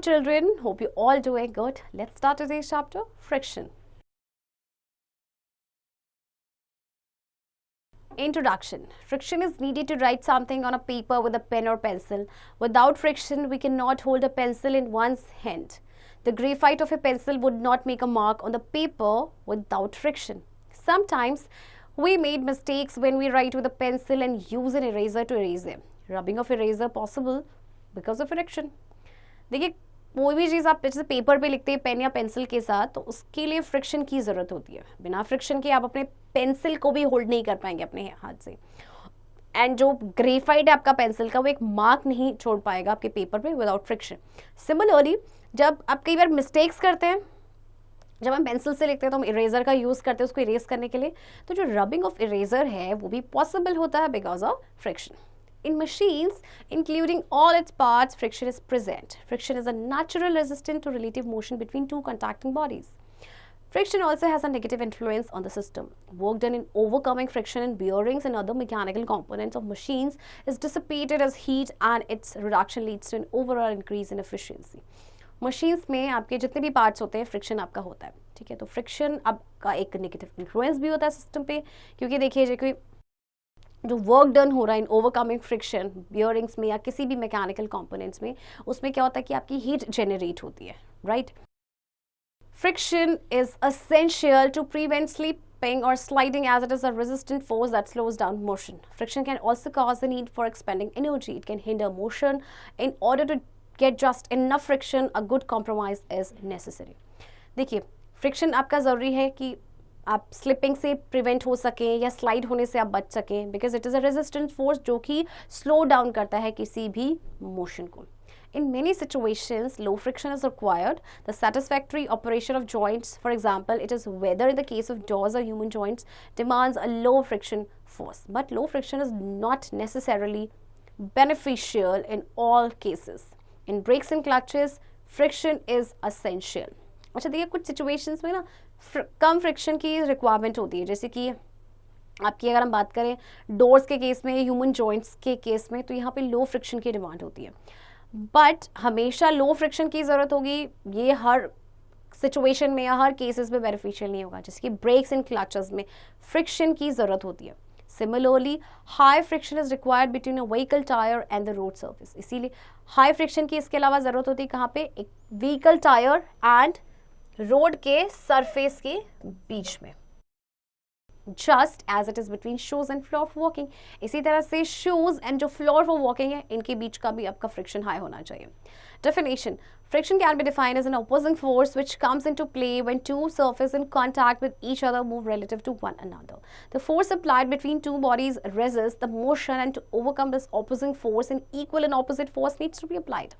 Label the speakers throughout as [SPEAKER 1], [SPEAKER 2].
[SPEAKER 1] children, hope you all doing good. Let's start today's chapter, friction. Introduction. Friction is needed to write something on a paper with a pen or pencil. Without friction, we cannot hold a pencil in one's hand. The graphite of a pencil would not make a mark on the paper without friction. Sometimes, we made mistakes when we write with a pencil and use an eraser to erase them. Rubbing of eraser possible because of friction. देखिए कोई भी चीज़ आप जैसे paper पे लिखते हैं pen या pencil के साथ, तो उसके लिए फ्रिक्शन की ज़रूरत होती है. बिना फ्रिक्शन के आप अपने पेंसिल को भी होल्ड नहीं कर पाएंगे अपने हाथ से. एंड जो ग्रेफाइट है आपका पेंसिल का, वो एक मार्क नहीं छोड़ पाएगा आपके पेपर पे विदाउट फ्रिक्शन. सिमिलरली जब आप कई बार मिस्टेक्स करते हैं, जब हम पेंसिल से लिखते हैं तो हम इरेजर का यूज़ करते हैं उसको इरेज करने के लिए, तो जो रबिंग ऑफ इरेजर है वो भी पॉसिबल होता है because of friction. In machines, including all its parts, friction is present. Friction is a natural resistance to relative motion between two contacting bodies. Friction also has a negative influence on the system. Work done in overcoming friction in bearings and other mechanical components of machines is dissipated as heat, and its reduction leads to an overall increase in efficiency. Machines में आपके जितने भी parts होते हैं, friction आपका होता है, ठीक है. तो friction आपका एक negative influence भी होता है system पे, क्योंकि देखिए जो जो वर्क डन हो रहा है इन ओवरकमिंग फ्रिक्शन बियरिंग्स में या किसी भी मैकेनिकल कंपोनेंट्स में, उसमें क्या होता है कि आपकी हीट जनरेट होती है, right. Friction is essential to prevent slipping और sliding as it is a resistant force that slows down motion. Friction can also cause the need for expending energy. It can hinder motion. In order to get just enough friction a good compromise is necessary. देखिए friction आपका ज़रूरी है कि आप slipping से prevent हो सकें या स्लाइड होने से आप बच सकें, because it is a resistant force जो कि स्लो डाउन करता है किसी भी मोशन को. In many situations, low friction is required. The satisfactory operation of joints, for example, it is whether in the case of doors or human joints, demands a low friction force. But low friction is not necessarily beneficial in all cases. In brakes and clutches, friction is essential. अच्छा देखिए कुछ situations में ना कम friction की requirement होती है, जैसे कि आपकी अगर हम बात करें डोर्स के केस में, ह्यूमन जॉइंट्स के केस में, तो यहाँ पे लो फ्रिक्शन की डिमांड होती है. बट हमेशा लो फ्रिक्शन की ज़रूरत होगी, ये हर सिचुएशन में या हर केसेस में बेनिफिशियल नहीं होगा. जैसे कि ब्रेक्स एंड क्लचेस में फ्रिक्शन की ज़रूरत होती है. Similarly high friction is required between a vehicle tyre and the road surface. इसीलिए हाई फ्रिक्शन की इसके अलावा ज़रूरत होती है कहाँ पे, एक व्हीकल टायर एंड रोड के सरफेस के बीच में, just as it is between shoes and floor for walking. इसी तरह से शूज एंड जो फ्लोर फॉर वॉकिंग है, इनके बीच का भी आपका फ्रिक्शन हाई होना चाहिए. Definition. Friction can be defined as an opposing force which comes into play when two surfaces in contact with each other move relative to one another. The force applied between two bodies resists the motion, and to overcome this opposing force, an equal and opposite force needs to be applied.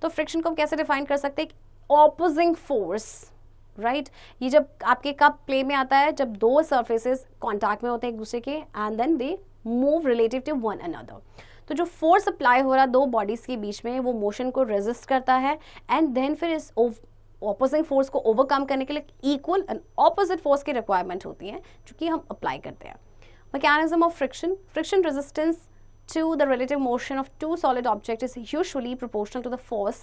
[SPEAKER 1] तो friction को हम कैसे define कर सकते हैं? Opposing force, right. ये जब आपके कब प्ले में आता है, जब दो सर्फेसेस कॉन्टैक्ट में होते हैं एक दूसरे के and then they move relative to one another. तो जो फोर्स अप्लाई हो रहा है दो बॉडीज के बीच में, वो मोशन को रेजिस्ट करता है एंड देन फिर इस ऑपोजिंग फोर्स को ओवरकम करने के लिए इक्वल एंड ऑपोजिट फोर्स की रिक्वायरमेंट होती है जो कि हम अप्लाई करते हैं. Mechanism of friction. Friction resistance to the relative motion of two solid objects is usually proportional to the force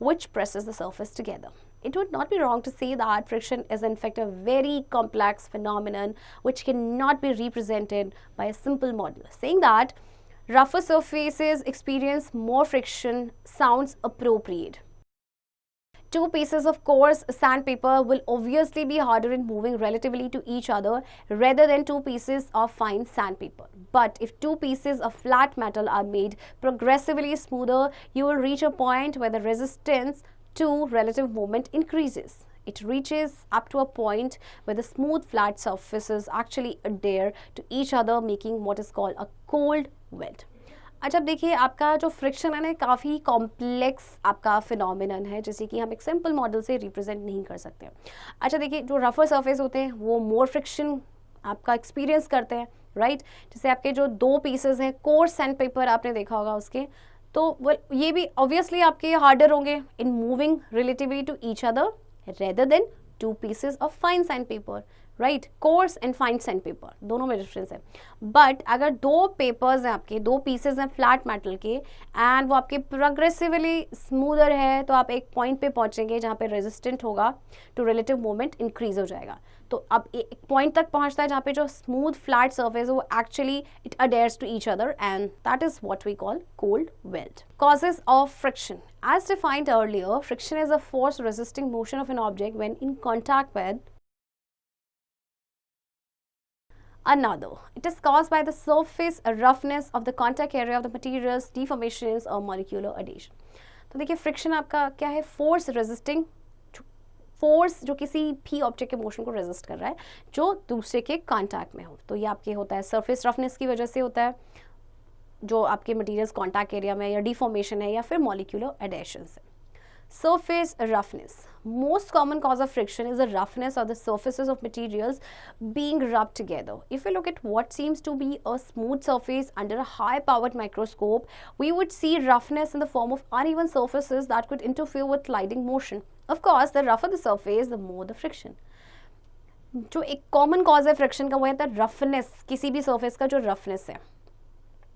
[SPEAKER 1] which presses the surface together. It would not be wrong to say that friction is in fact a very complex phenomenon which cannot be represented by a simple model. Saying that rougher surfaces experience more friction sounds appropriate. Two pieces of coarse sandpaper will obviously be harder in moving relatively to each other rather than two pieces of fine sandpaper. But if two pieces of flat metal are made progressively smoother, you will reach a point where the resistance to relative movement increases. It reaches up to a point where the smooth flat surfaces actually adhere to each other, making what is called a cold weld. अच्छा देखिए आपका जो friction है ना काफ़ी complex आपका phenomenon है, जैसे कि हम एक सिंपल मॉडल से रिप्रेजेंट नहीं कर सकते. अच्छा देखिए जो रफर सरफेस होते हैं वो मोर फ्रिक्शन आपका एक्सपीरियंस करते हैं, राइट. जैसे आपके जो दो पीसेस हैं कोर्स सैंड पेपर आपने देखा होगा उसके, तो ये भी ऑब्वियसली आपके हार्डर होंगे in moving relatively to each other rather than two pieces of fine sandpaper, right, coarse and fine sandpaper, दोनों में डिफरेंस है। बट अगर दो पेपर्स हैं आपके, दो पीसेज हैं फ्लैट मेटल के, एंड वो आपके प्रोग्रेसिवली स्मूदर है, तो आप एक पॉइंट पे पहुंचेंगे जहाँ पे रेजिस्टेंट होगा टू रिलेटिव मूवमेंट इंक्रीज हो जाएगा। तो अब एक पॉइंट तक पहुंचता है जहाँ पे जो स्मूथ फ्लैट सर्फेस है वो actually it adheres to each other, and that is what we call cold weld. Causes of friction as defined earlier, friction is a force resisting motion of an object when in contact with another. It is caused by the surface roughness of the contact area of the materials, deformations or molecular adhesion. तो देखिए friction आपका क्या है, force resisting force जो किसी भी object के motion को रेजिस्ट कर रहा है जो दूसरे के कांटेक्ट में हो। तो ये आपके होता है सरफेस रफनेस की वजह से होता है, जो आपके मटेरियल्स कांटेक्ट एरिया में, या डिफॉर्मेशन है, या फिर मॉलिक्यूलर एडेशन है। Surface roughness. Most common cause of friction is the roughness of the surfaces of materials being rubbed together. If we look at what seems to be a smooth surface under a high-powered microscope, we would see roughness in the form of uneven surfaces that could interfere with sliding motion. Of course, the rougher the surface, the more the friction. जो एक common cause है friction का वो है roughness, किसी भी surface का जो रफनेस है,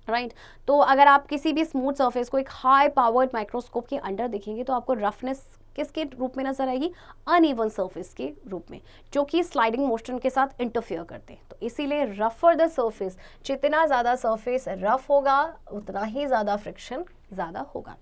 [SPEAKER 1] राइट तो अगर आप किसी भी स्मूथ सरफेस को एक हाई पावर्ड माइक्रोस्कोप के अंडर देखेंगे तो आपको रफनेस किसके रूप में नजर आएगी, अनइवन सरफेस के रूप में, जो कि स्लाइडिंग मोशन के साथ इंटरफेयर करते हैं। तो इसीलिए रफर द सरफेस, जितना ज़्यादा सरफेस रफ होगा उतना ही ज़्यादा फ्रिक्शन ज़्यादा होगा।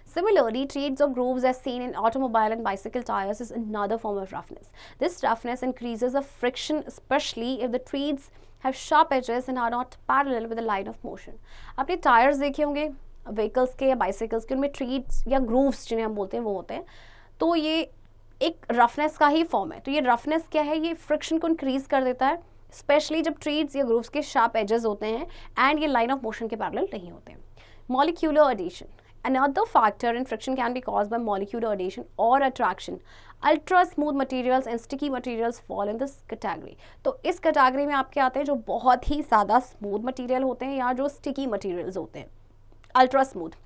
[SPEAKER 1] Similarly, treads or grooves as seen in automobile and bicycle tires is another form of roughness. This roughness increases the friction, especially if the treads have sharp edges and are not parallel with the line of motion. आपने tyres देखे होंगे vehicles के या bicycles के, उनमें ट्रीड्स या grooves जिन्हें हम बोलते हैं वो होते हैं, तो ये एक रफनेस का ही फॉर्म है। तो ये रफनेस क्या है, ये फ्रिक्शन को इंक्रीज कर देता है, स्पेशली जब ट्रीड्स या ग्रूव्स के शार्प एजेस होते हैं एंड ये लाइन ऑफ मोशन के पैरेलल नहीं होते हैं। Molecular adhesion. Another factor in friction can be caused by molecular adhesion or attraction. Ultra smooth materials and sticky materials fall in this category. तो इस category में आपके आते हैं जो बहुत ही ज़्यादा स्मूथ मटेरियल होते हैं या जो स्टिकी मटेरियल्स होते हैं, ultra smooth.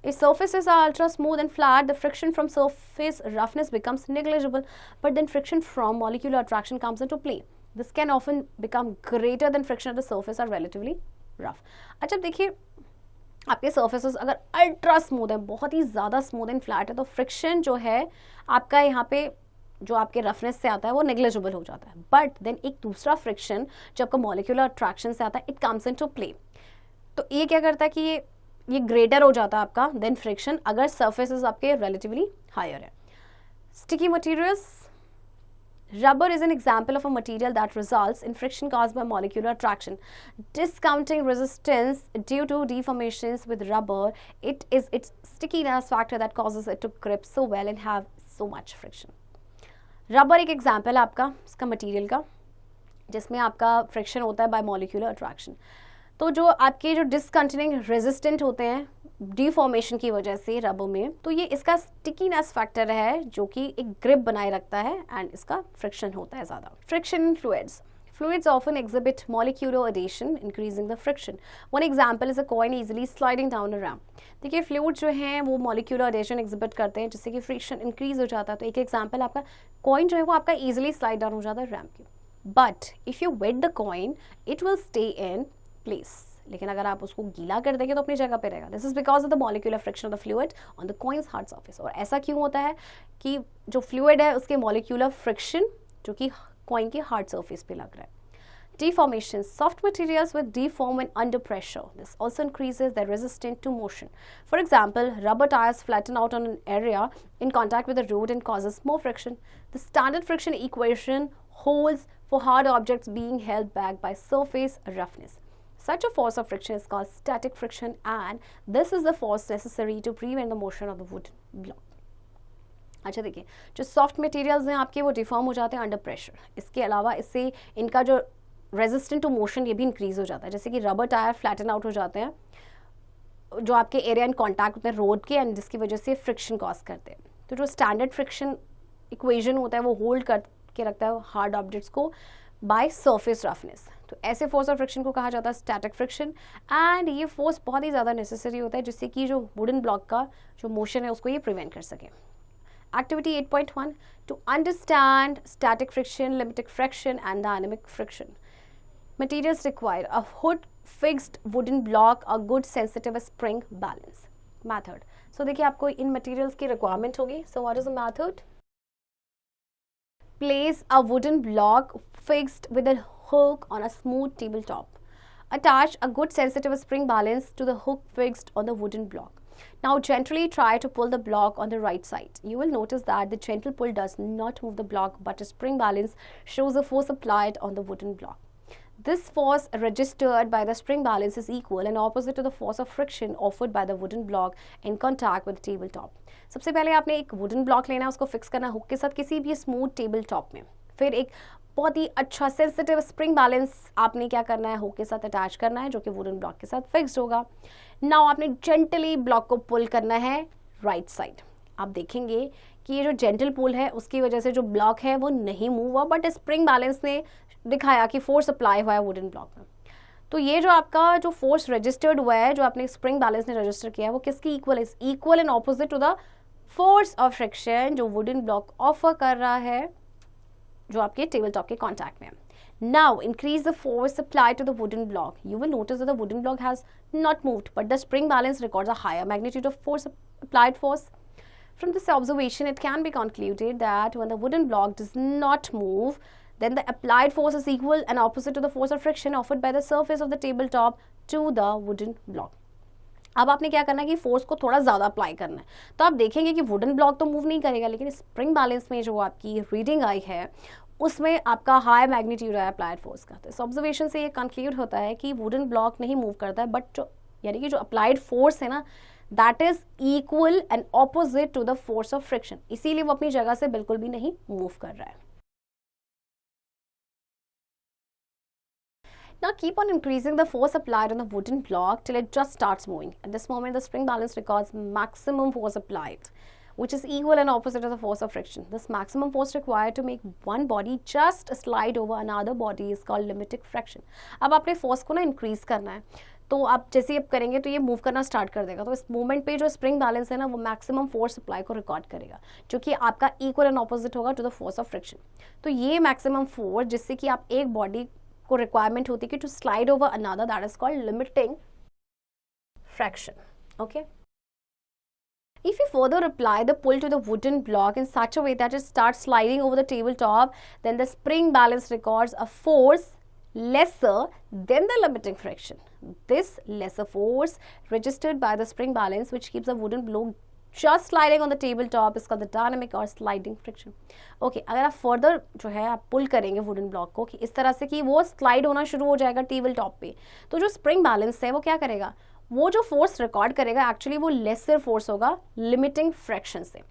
[SPEAKER 1] If surfaces are ultra smooth and flat, the friction from surface roughness becomes negligible, but then friction from molecular attraction comes into play. This can often become greater than friction at the surface are relatively rough. अच्छा देखिए, आपके surfaces अगर ultra smooth है, बहुत ही ज़्यादा smooth and flat है, तो friction जो है आपका यहाँ पे जो आपके रफनेस से आता है वो नेग्लिजिबल हो जाता है। बट देन एक दूसरा फ्रिक्शन जो आपका मॉलिक्यूलर अट्रैक्शन से आता है, इट कम्स इनटू प्ले। तो ये क्या करता है कि ये ग्रेटर हो जाता है आपका देन फ्रिक्शन अगर सर्फेसेस आपके रिलेटिवली हायर है। Sticky materials. Rubber is an example of a material that results in friction caused by molecular attraction. Discounting resistance due to deformations with rubber, it is its stickiness factor that causes it to grip so well and have so much friction. Rubber एक example है आपका इसका material का, जिसमें आपका friction होता है by molecular attraction. तो जो आपके जो डिसकंटिन्यूइंग रेजिस्टेंट होते हैं डिफॉर्मेशन की वजह से रबर में, तो ये इसका स्टिकीनेस फैक्टर है जो कि एक ग्रिप बनाए रखता है एंड इसका फ्रिक्शन होता है ज़्यादा. Friction in fluids. Fluids often exhibit molecular adhesion, increasing the friction. One example is a coin easily sliding down a ramp. देखिए फ्लूइड जो हैं वो molecular adhesion exhibit करते हैं जिससे कि friction increase हो जाता है. तो एक एग्जाम्पल आपका coin जो है वो आपका easily slide down हो जाता है रैम्प की. But if you wet the coin, it will stay in place. लेकिन अगर आप उसको गीला कर देंगे तो अपनी जगह पे रहेगा. This is because of the molecular friction of the fluid on the coins hard surface. और ऐसा क्यों होता है कि जो फ्लूइड है उसके मॉलिक्यूलर फ्रिक्शन जो कि कॉइन के हार्ड सरफेस पे लग रहा है. Deformation. Soft materials will deform when under pressure. This also increases their resistance to motion. For example, rubber tires flatten out on an area in contact with the road and causes more friction. The standard friction equation holds for hard objects being held back by surface roughness. Such a force of friction is called static friction, and this is the force necessary to prevent the motion of the wooden block. अच्छा देखिए, जो soft materials हैं आपके वो deform हो जाते हैं under pressure. इसके अलावा इससे इनका जो रेजिस्टेंट टू मोशन ये भी इंक्रीज हो जाता है. जैसे कि रबर टायर फ्लैटन आउट हो जाते हैं जो आपके एरिया इन कॉन्टैक्ट होते हैं रोड के एंड जिसकी वजह से फ्रिक्शन कॉज करते हैं. तो जो स्टैंडर्ड फ्रिक्शन इक्वेशन होता है वो होल्ड करके रखता है हार्ड ऑब्जेक्ट्स को बाय सरफेस रफनेस. तो ऐसे फोर्स ऑफ फ्रिक्शन को कहा जाता है स्टैटिक फ्रिक्शन, एंड ये फोर्स बहुत ही ज़्यादा नेसेसरी होता है जिससे कि जो वुडन ब्लॉक का जो मोशन है उसको ये प्रिवेंट कर सके. Activity 8.1, to understand static friction, limiting friction and dynamic friction. Materials required: a hood, fixed wooden block, a good sensitive spring balance. Method. So देखिए आपको इन materials की requirement होगी. So what is the method? Place a wooden block fixed with a hook on a smooth tabletop. Attach a good sensitive spring balance to the hook fixed on the wooden block. Now gently try to pull the block on the right side. You will notice that the gentle pull does not move the block, but a spring balance shows the force applied on the wooden block. This force registered by the spring balance is equal and opposite to the force of friction offered by the wooden block in contact with the tabletop. सबसे पहले आपने एक wooden block लेना है, उसको fix करना है hook के साथ किसी भी स्मूथ टेबल टॉप में. फिर एक बहुत ही अच्छा सेंसिटिव स्प्रिंग बैलेंस आपने क्या करना है, हुक के साथ अटैच करना है जो कि वुडन ब्लॉक के साथ फिक्स्ड होगा. नाउ आपने जेंटली ब्लॉक को पुल करना है राइट साइड. आप देखेंगे कि ये जो जेंटल पुल है उसकी वजह से जो ब्लॉक है वो नहीं मूव हुआ, बट स्प्रिंग बैलेंस ने दिखाया कि फोर्स अप्लाई हुआ है वुडन ब्लॉक में. तो ये जो आपका जो फोर्स रजिस्टर्ड हुआ है, जो आपने स्प्रिंग बैलेंस ने रजिस्टर किया है, वो किसकी इक्वल है? Equal and opposite to the force of friction जो वुडन ब्लॉक ऑफर कर रहा है जो आपके टेबल टॉप के कॉन्टैक्ट में. Now increase the force applied to the wooden block. You will notice that the wooden block has not moved, but the spring balance records a higher magnitude of force applied force. From this observation, it can be concluded that when the wooden block does not move, then the applied force is equal and opposite to the force of friction offered by the surface of the tabletop to the wooden block. अब आपने क्या करना है कि force को थोड़ा ज़्यादा apply करना है. तो आप देखेंगे कि वुडन ब्लॉक तो मूव नहीं करेगा, लेकिन स्प्रिंग बैलेंस में जो आपकी रीडिंग आई है उसमें आपका हाई मैग्नीट्यूड है अप्लाइड फोर्स का. तो इस ऑब्जर्वेशन से ये कंक्लूड होता है कि वुडन ब्लॉक नहीं मूव करता है, बट जो यानी कि जो अप्लाइड फोर्स है ना, that is equal and opposite to the force of friction. इसीलिए वो अपनी जगह से बिल्कुल भी नहीं मूव कर रहा है. Now keep on increasing the force applied on the wooden block till it just starts moving. At this moment, the spring balance records maximum force applied, which is equal and opposite to the force of friction. This maximum force required to make one body just slide over another body is called limiting friction. अब आपने force को ना increase करना है, तो आप जैसे ही अब करेंगे तो ये मूव करना स्टार्ट कर देगा. तो इस मूवमेंट पे जो स्प्रिंग बैलेंस है ना, वो मैक्सिमम फोर्स अप्लाई को रिकॉर्ड करेगा, जो कि आपका इक्वल एंड ऑपोजिट होगा to the force of friction. तो ये मैक्सिमम फोर्स जिससे कि आप एक बॉडी को रिक्वायरमेंट होती है कि to slide over another, that is called limiting friction. Okay. If you further apply the pull to the wooden block in such a way that it starts sliding over the tabletop, then the spring balance records a force lesser than the limiting friction. This lesser force registered by the spring balance, which keeps the wooden block just sliding on the tabletop, is called the dynamic or sliding friction. Okay, अगर आप further जो है आप पुल करेंगे wooden block को कि इस तरह से कि वो स्लाइड होना शुरू हो जाएगा टेबल टॉप पे, तो जो स्प्रिंग बैलेंस है वो क्या करेगा, वो जो फोर्स रिकॉर्ड करेगा एक्चुअली वो लेसर फोर्स होगा लिमिटिंग फ्रैक्शन से.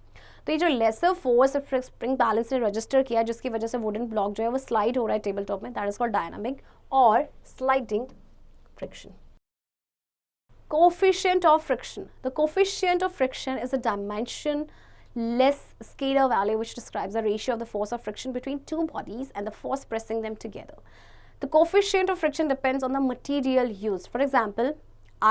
[SPEAKER 1] तो ये जो लेसर फोर्स स्प्रिंग बैलेंस ने रजिस्टर किया जिसकी वजह से वुडन ब्लॉक जो है वो स्लाइड हो रहा है टेबल टॉप में, दैट इज कॉल्ड डायनामिक और sliding friction. Coefficient of friction. The coefficient of friction is a dimensionless scalar value which describes the ratio of the force of friction between two bodies and the force pressing them together. The coefficient of friction depends on the material used. For example,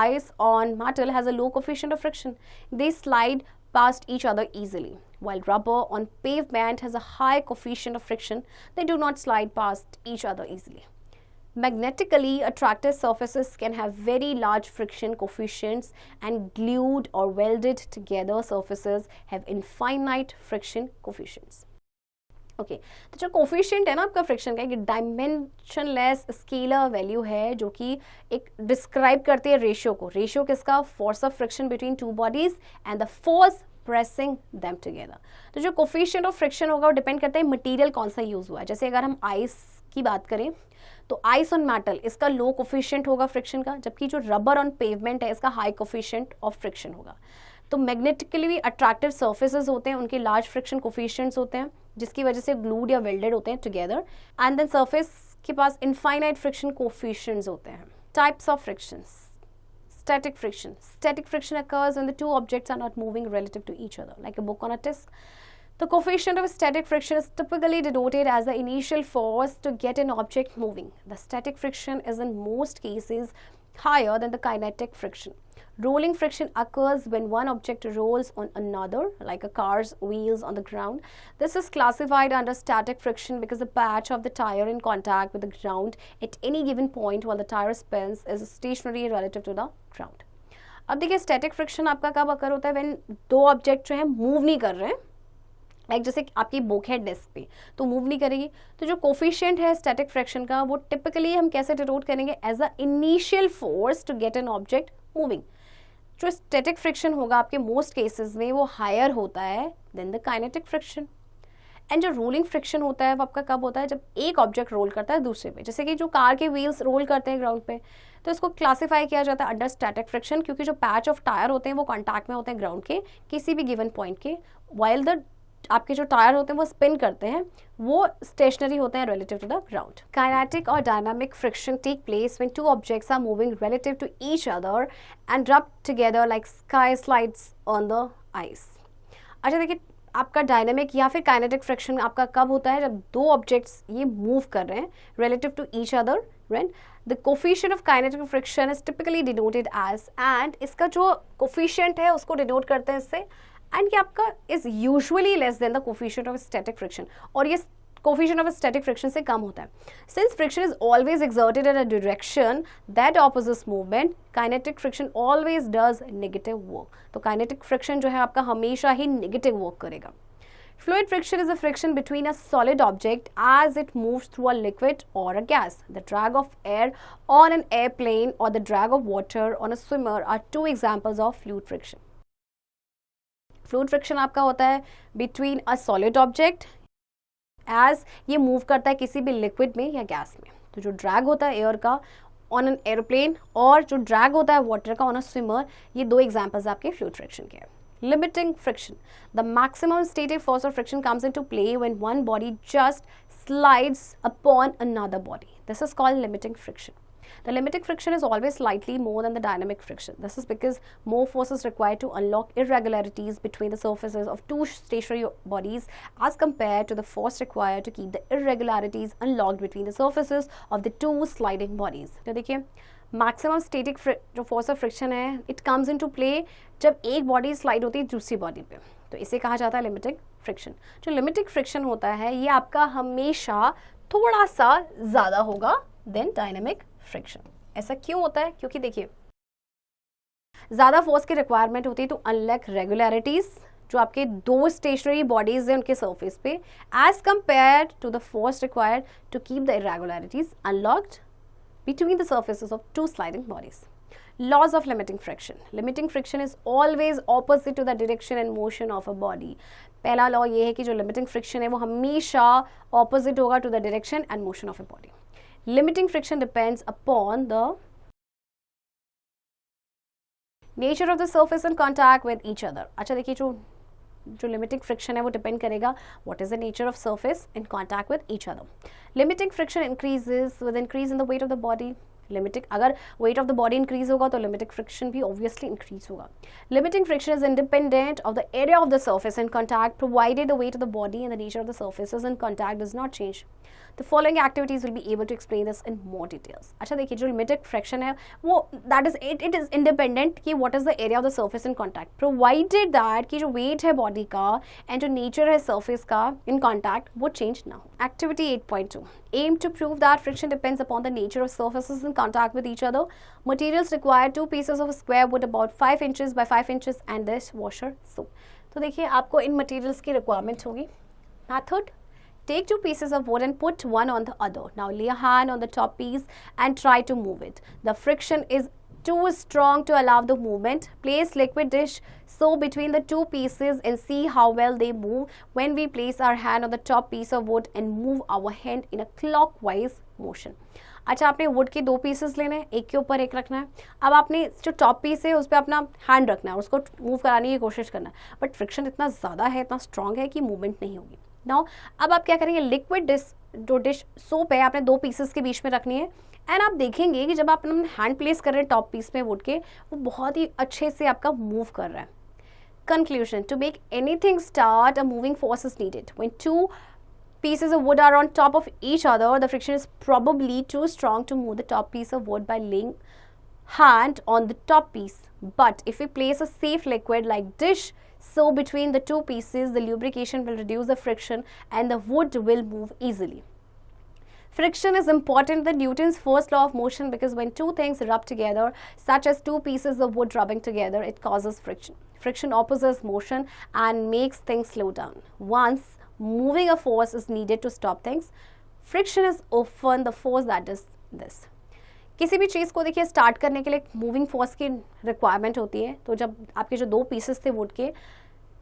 [SPEAKER 1] ice on metal has a low coefficient of friction. They slide past each other easily, while rubber on pavement has a high coefficient of friction. They do not slide past each other easily. Magnetically attractive surfaces can have very large friction coefficients, and glued or welded together surfaces have infinite friction coefficients. Okay, तो जो coefficient है ना आपका friction का, एक dimensionless scalar value है जो कि एक डिस्क्राइब करती है रेशियो को. रेशियो किसका? Force of friction between two bodies and the force pressing them together. तो जो कोफिशिएंट ऑफ फ्रिक्शन होगा वो डिपेंड करता है मटेरियल कौन सा यूज हुआ है. जैसे अगर हम आइस की बात करें तो आइस ऑन मेटल इसका लो कोफिशिएंट होगा फ्रिक्शन का, जबकि जो रबर ऑन पेवमेंट है इसका हाई कोफिशिएंट ऑफ फ्रिक्शन होगा. तो मैग्नेटिकली अट्रैक्टिव सर्फेसेस होते हैं, उनके लार्ज फ्रिक्शन कोफिशिएंट्स होते हैं जिसकी वजह से ग्लूड या वेल्डेड होते हैं टुगेदर, एंड देन सर्फेस के पास इनफाइनाइट फ्रिक्शन कोफिशिएंट्स होते हैं. Types of frictions. Static friction. Static friction occurs when the two objects are not moving relative to each other, like a book on a disk. The coefficient of static friction is typically denoted as the initial force to get an object moving. The static friction is in most cases higher than the kinetic friction. Rolling friction occurs when one object rolls on another, like a car's wheels on the ground. This is classified under static friction because the patch of the tire in contact with the ground at any given point while the tire spins is stationary relative to the ground. अब देखिए static friction आपका कब अकर होता है, when दो object जो है move नहीं कर रहे हैं, लाइक जैसे आपकी बुक है डेस्क पे तो मूव नहीं करेगी, तो जो कोफिशिएंट है स्टैटिक फ्रिक्शन का वो टिपिकली हम कैसे डिनोट करेंगे, as a initial force to get an object moving. जो स्टैटिक फ्रिक्शन होगा आपके मोस्ट केसेस में वो हायर होता है then the kinetic friction. And जो रोलिंग फ्रिक्शन होता है वो आपका कब होता है, जब एक ऑब्जेक्ट रोल करता है दूसरे पे, जैसे कि जो कार के व्हील्स रोल करते हैं ग्राउंड पे, तो इसको क्लासीफाई किया जाता है अंडर स्टैटिक फ्रिक्शन, क्योंकि जो पैच ऑफ टायर होते हैं वो कॉन्टैक्ट में होते हैं ग्राउंड के किसी भी गिवन पॉइंट के, वाइल द आपके जो टायर होते हैं वो स्पिन करते हैं, वो स्टेशनरी होते हैं relative to the ground. Kinetic और dynamic friction take place when two objects are moving relative to each other and rub together like ski slides on the ice. अच्छा देखिए, आपका डायनामिक या फिर काइनेटिक फ्रिक्शन आपका कब होता है, जब दो ऑब्जेक्ट्स ये मूव कर रहे हैं relative to each other, right. The coefficient of kinetic friction is typically denoted as, and इसका जो कोफिशिएंट है उसको डिनोट करते हैं इससे, एंड ये आपका is usually less than the coefficient of static friction, और ये कोफिशिएंट ऑफ स्टैटिक फ्रिक्शन से कम होता है. Since friction is always exerted in a direction that opposites movement, kinetic friction always does negative work. तो kinetic friction जो है आपका हमेशा ही नेगेटिव वर्क करेगा. Fluid friction is a friction between a solid object as it moves through a liquid or a gas. The drag of air on an airplane or the drag of water on a swimmer are two examples of fluid friction. Fluid friction आपका होता है between a solid object as ये move करता है किसी भी liquid में या gas में. तो जो drag होता है air का on an airplane और जो drag होता है water का on a swimmer, ये दो examples आपके fluid friction के हैं. Limiting friction. The maximum static force of friction comes into play when one body just slides upon another body. This is called limiting friction. The limiting friction is always slightly more than the dynamic friction. This is because more force is required to unlock irregularities between the surfaces of two stationary bodies as compared to the force required to keep the irregularities unlocked between the surfaces of the two sliding bodies. तो देखिए, maximum static जो force of friction है it comes into play जब एक body slide होती है दूसरी body पे, तो इसे कहा जाता है लिमिटिंग फ्रिक्शन. जो लिमिटिंग फ्रिक्शन होता है ये आपका हमेशा थोड़ा सा ज़्यादा होगा देन डायनामिक फ्रिक्शन. ऐसा क्यों होता है, क्योंकि देखिए ज़्यादा फोर्स की रिक्वायरमेंट होती है टू अनलॉक रेगुलरिटीज़ जो आपके दो स्टेशनरी बॉडीज हैं उनके सरफेस पे, as compare to the force required to keep the irregularities unlocked between the surfaces of two sliding bodies. Laws of limiting friction. Limiting friction is always opposite to the direction and motion of a body. पहला law ये है कि जो limiting friction है वो हमेशा opposite होगा to the direction and motion of a body. Limiting friction depends upon the nature of the surface in contact with each other. अच्छा देखिए, जो लिमिटिंग फ्रिक्शन है वो डिपेंड करेगा what is the nature of surface in contact with each other. Limiting friction increases with increase in the weight of the body. Limiting अगर weight of the body increase होगा तो limiting friction भी obviously increase होगा. Limiting friction is independent of the area of the surface in contact provided the weight of the body and the nature of the surfaces in contact does not change. The following activities will be able to explain this in more details. अच्छा देखिए, जो limiting friction है वो that is it is independent कि what is the area of the surface in contact, provided that कि जो weight है body का and जो nature है surface का in contact वो change ना हो. Activity 8.2 aim to prove that friction depends upon the nature of surfaces in contact with each other. Materials required 2 pieces of square wood about 5 inches by 5 inches and this washer soap. तो देखिए आपको इन materials की requirement होगी. Method: take 2 pieces of wood and put one on the other. Now lay a hand on the top piece and try to move it. The friction is too strong to allow the movement. Place liquid dish soap between the 2 pieces and see how well they move when we place our hand on the top piece of wood and move our hand in a clockwise motion. अच्छा, आपने would के 2 pieces लेने हैं, एक के ऊपर एक रखना है. अब आपने जो टॉप पीस है उस पर अपना हैंड रखना है और उसको मूव कराने की कोशिश करना है, बट फ्रिक्शन इतना ज़्यादा है, इतना स्ट्रॉन्ग है कि मूवमेंट नहीं होगी. नाउ अब आप क्या करेंगे, लिक्विड जो डिश सोप है आपने 2 पीसेस के बीच में रखनी है एंड आप देखेंगे कि जब आप अपना हैंड प्लेस कर रहे हैं टॉप पीस में वुड के, वो बहुत ही अच्छे से आपका मूव कर रहा है. Conclusion: to make anything start a moving force is needed. When 2 pieces of wood are on top of each other, the friction is probably too strong to move the top piece of wood by laying hand on the top piece. But if we place a safe liquid like dish so between the two pieces, the lubrication will reduce the friction and the wood will move easily. Friction is important in Newton's first law of motion because when two things rub together, such as two pieces of wood rubbing together, it causes friction. Friction opposes motion and makes things slow down. Once moving a force is needed to stop things, friction is often the force that does this. किसी भी चीज़ को देखिए start करने के लिए moving force की requirement होती है. तो जब आपके जो दो पीसेस थे वुड के,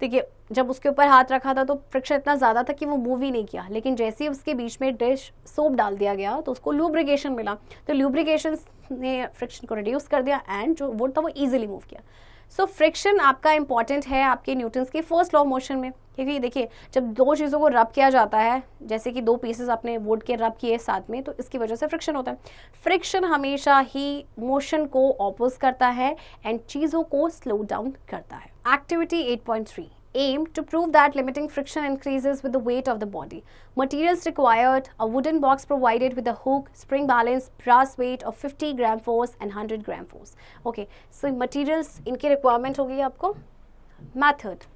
[SPEAKER 1] देखिए जब उसके ऊपर हाथ रखा था तो फ्रिक्शन इतना ज़्यादा था कि वो मूव ही नहीं किया, लेकिन जैसे ही उसके बीच में डिश सोप डाल दिया गया तो उसको लुब्रिकेशन मिला, तो लुब्रिकेशन ने फ्रिक्शन को रिड्यूस कर दिया एंड जो वुड था वो ईजिली मूव किया. सो फ्रिक्शन आपका इंपॉर्टेंट है आपके न्यूटन्स के फर्स्ट लॉ ऑफ मोशन में, क्योंकि देखिए जब दो चीज़ों को रब किया जाता है, जैसे कि दो पीसेस आपने वुड के रब किए साथ में, तो इसकी वजह से फ्रिक्शन होता है. फ्रिक्शन हमेशा ही मोशन को ऑपोज करता है एंड चीज़ों को स्लो डाउन करता है. Activity 8.3 aim to prove that limiting friction increases with the weight of the body. Materials required: a wooden box provided with a hook, spring balance, brass weight of 50 gram force and 100 gram force. Okay, so materials इनकी requirement होगी आपको. Method: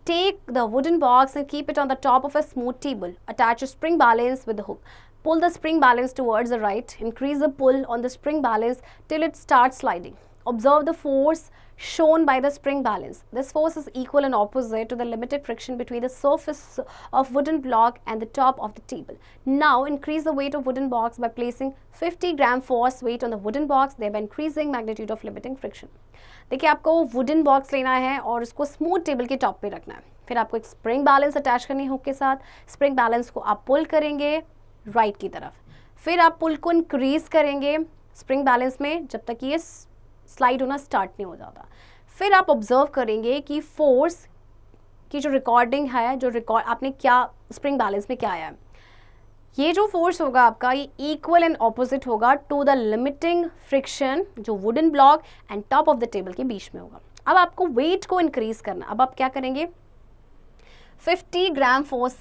[SPEAKER 1] take the wooden box and keep it on the top of a smooth table. Attach a spring balance with the hook. Pull the spring balance towards the right. Increase the pull on the spring balance till it starts sliding. Observe the force shown by the spring balance. This force is equal and opposite to the limited friction between the surface of wooden block and the top of the table. Now increase the weight of wooden box by placing 50 gram force weight on the wooden box, thereby increasing magnitude of limiting friction. देखिए आपको wooden box लेना है और उसको smooth table के top पे रखना है. फिर आपको एक स्प्रिंग बैलेंस अटैच करनी है हुक के साथ. स्प्रिंग बैलेंस को आप पुल करेंगे राइट की तरफ. फिर आप पुल को इंक्रीज करेंगे स्प्रिंग बैलेंस में जब तक ये स्लाइड होना स्टार्ट नहीं हो जाता. फिर आप ऑब्जर्व करेंगे कि फोर्स की जो रिकॉर्डिंग है, जो रिकॉर्ड आपने क्या स्प्रिंग बैलेंस में क्या आया है, ये जो फोर्स होगा आपका ये इक्वल एंड ऑपोजिट होगा टू द लिमिटिंग फ्रिक्शन जो wooden block and top of the table के बीच में होगा. अब आपको वेट को इंक्रीज करना. अब आप क्या करेंगे, 50 ग्राम फोर्स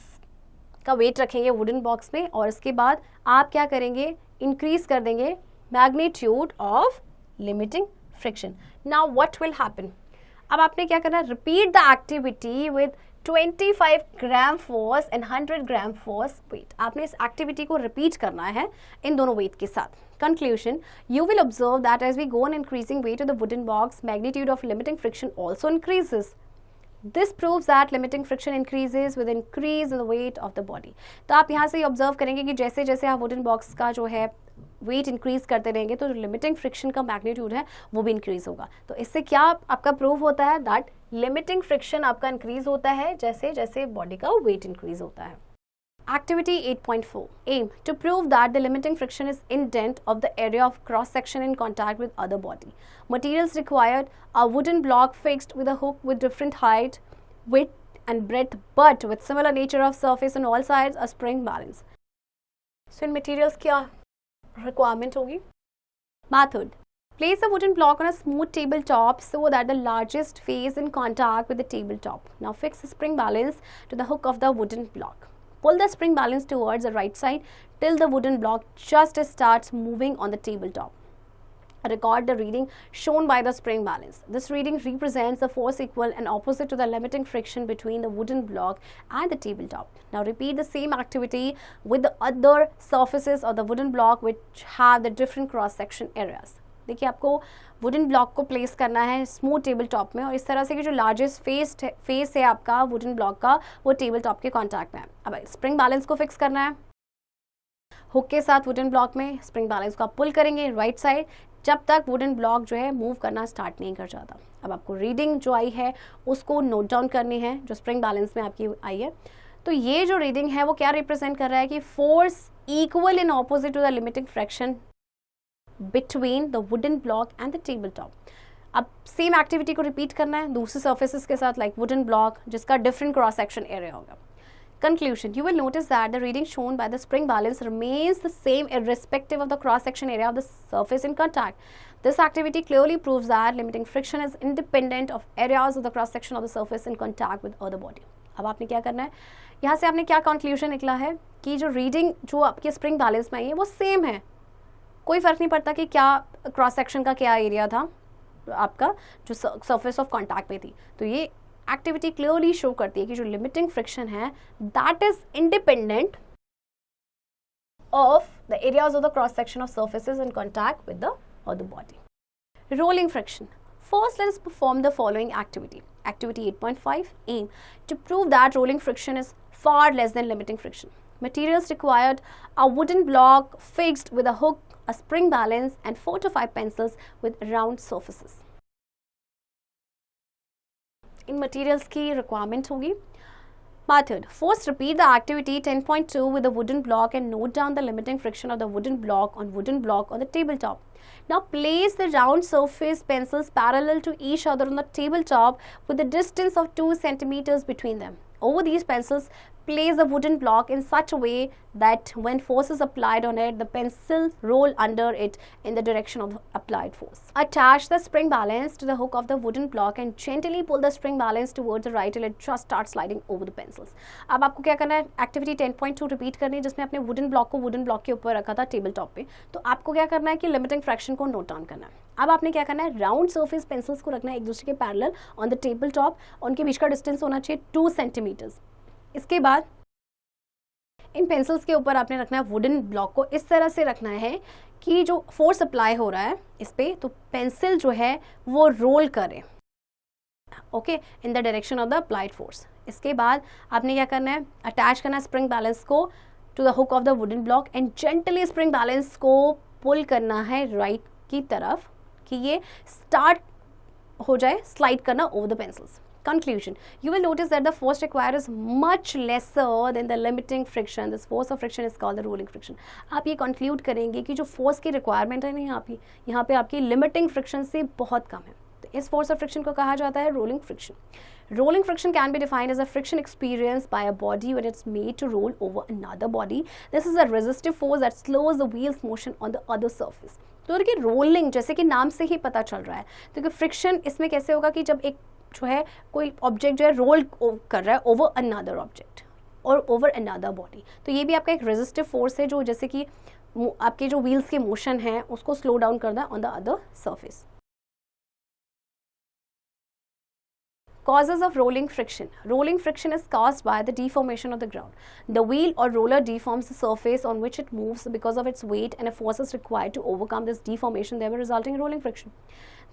[SPEAKER 1] का वेट रखेंगे वुडन बॉक्स में और इसके बाद आप क्या करेंगे, इंक्रीज कर देंगे magnitude of limiting friction. Now what will happen? अब आपने क्या करना है, repeat the activity with 25 gram force and 100 gram force weight. आपने इस एक्टिविटी को रिपीट करना है इन दोनों वेट के साथ. Conclusion: you will observe that as we go on increasing weight of the wooden box, magnitude of limiting friction also increases. This proves that limiting friction increases with increase in the weight of the body. तो आप यहाँ से observe करेंगे कि जैसे जैसे आप wooden box का जो है वेट इंक्रीज करते रहेंगे तो जो लिमिटिंग फ्रिक्शन का मैग्नीट्यूड है वो भी इंक्रीज होगा. तो इससे क्या आपका प्रूव होता है दैट लिमिटिंग फ्रिक्शन आपका इंक्रीज होता है जैसे जैसे बॉडी का वेट इंक्रीज होता है. Activity 8.4 aim to prove that the limiting friction is indent of the area of cross section in contact with other body. Materials required: a wooden block fixed with a hook with different height, width and breadth but with similar nature of surface on all sides, a spring balance. So in materials क्या requirement होगी? Method: place a wooden block on a smooth tabletop so that the largest face in contact with the tabletop. Now fix the spring balance to the hook of the wooden block. Pull the spring balance towards the right side till the wooden block just starts moving on the tabletop. Record the reading shown by the spring balance. This reading represents the force equal and opposite to the limiting friction between the wooden block and the tabletop. Now repeat the same activity with the other surfaces of the wooden block which have the different cross section areas. देखिए आपको wooden block को place करना है smooth table top में और इस तरह से कि जो लार्जेस्ट फेस है आपका वुडन ब्लॉक का वो टेबल टॉप के कांटेक्ट में है. अब स्प्रिंग बैलेंस को फिक्स करना है हुक के साथ वुडन ब्लॉक में. स्प्रिंग बैलेंस को आप पुल करेंगे राइट साइड जब तक वुडन ब्लॉक जो है मूव करना स्टार्ट नहीं कर जाता. अब आपको रीडिंग जो आई है उसको नोट डाउन करनी है जो स्प्रिंग बैलेंस में आपकी आई है. तो ये जो रीडिंग है वो क्या रिप्रेजेंट कर रहा है कि force equal in opposite to the limiting friction between the wooden block and the tabletop. अब सेम एक्टिविटी को रिपीट करना है दूसरे सर्फेसिस के साथ लाइक वुडन ब्लॉक जिसका डिफरेंट क्रॉस सेक्शन एरिया होगा. Conclusion: you will notice that the reading shown by the spring balance remains the same irrespective of the cross section area of the surface in contact. This activity clearly proves that limiting friction is independent of areas of the cross section of the surface in contact with other body. अब आपने क्या करना है, यहाँ से आपने क्या conclusion निकला है कि जो रीडिंग जो आपके स्प्रिंग बैलेंस में आई है वो सेम है. कोई फ़र्क नहीं पड़ता कि क्या क्रॉस सेक्शन का क्या एरिया था आपका, जो सरफेस ऑफ कॉन्टैक्ट में थी। तो ये एक्टिविटी क्लियरली शो करती है कि जो लिमिटिंग फ्रिक्शन है that is independent of the areas of the cross section of surfaces in contact with the other body. Rolling friction. First, let us perform the following activity. Activity 8.5, aim to prove that rolling friction is far less than limiting friction. Materials required: a wooden block fixed with a hook, a spring balance, and 4 to 5 pencils with round surfaces. In materials की requirement होगी. Method. First, repeat the activity 10.2 with a wooden block and note down the limiting friction of the wooden block on the tabletop. Now place the round surface pencils parallel to each other on the tabletop with a distance of 2 centimeters between them. Over these pencils, place the wooden block in such a way that when force is applied on it, the pencils roll under it in the direction of the applied force. Attach the spring balance to the hook of the wooden block and gently pull the spring balance towards the right till it just starts sliding over the pencils. अब आपको क्या करना है, activity 10.2 repeat करनी है, जिसमें आपने wooden block को वुडन ब्लॉक के ऊपर रखा था टेबल टॉप पे। तो आपको क्या करना है कि लिमिटिंग फ्रैक्शन को नोट डाउन करना है। अब आपने क्या करना है, राउंड सरफेस पेंसिल्स को रखना है एक दूसरे के parallel on the table top, उनके बीच का डिस्टेंस होना चाहिए 2 सेंटीमीटर्स। इसके बाद इन पेंसिल्स के ऊपर आपने रखना है वुडन ब्लॉक को, इस तरह से रखना है कि जो फोर्स अप्लाई हो रहा है इस पे, तो पेंसिल जो है वो रोल करे, okay, in the direction of the applied force. इसके बाद आपने क्या करना है, अटैच करना है स्प्रिंग बैलेंस को to the hook of the wooden block and gently spring balance को पुल करना है राइट की तरफ कि ये स्टार्ट हो जाए स्लाइड करना over the pencils. Conclusion. You will notice that the force required is much lesser than the limiting friction. This force of friction is called the rolling friction. आप ये conclude करेंगे कि जो force की requirement है ना यहाँ पे आपकी limiting friction से बहुत कम है। तो इस force of friction को कहा जाता है rolling friction. Rolling friction can be defined as a friction experienced by a body when it's made to roll over another body. This is a resistive force that slows the wheel's motion on the other surface. तो देखिए rolling जैसे कि नाम से ही पता चल रहा है, तो फ्रिक्शन इसमें कैसे होगा कि जब एक जो है कोई ऑब्जेक्ट जो है रोल कर रहा है ओवर अनदर ऑब्जेक्ट और ओवर अनदर बॉडी, तो ये भी आपका एक रेजिस्टिव फोर्स है जो जैसे कि आपके जो व्हील्स के मोशन है उसको स्लो डाउन करता है on the other surface. Causes of rolling friction. Rolling friction is caused by the deformation of the ground. The wheel or roller deforms the surface on which it moves because of its weight and a force is required to overcome this deformation, thereby resulting in rolling friction.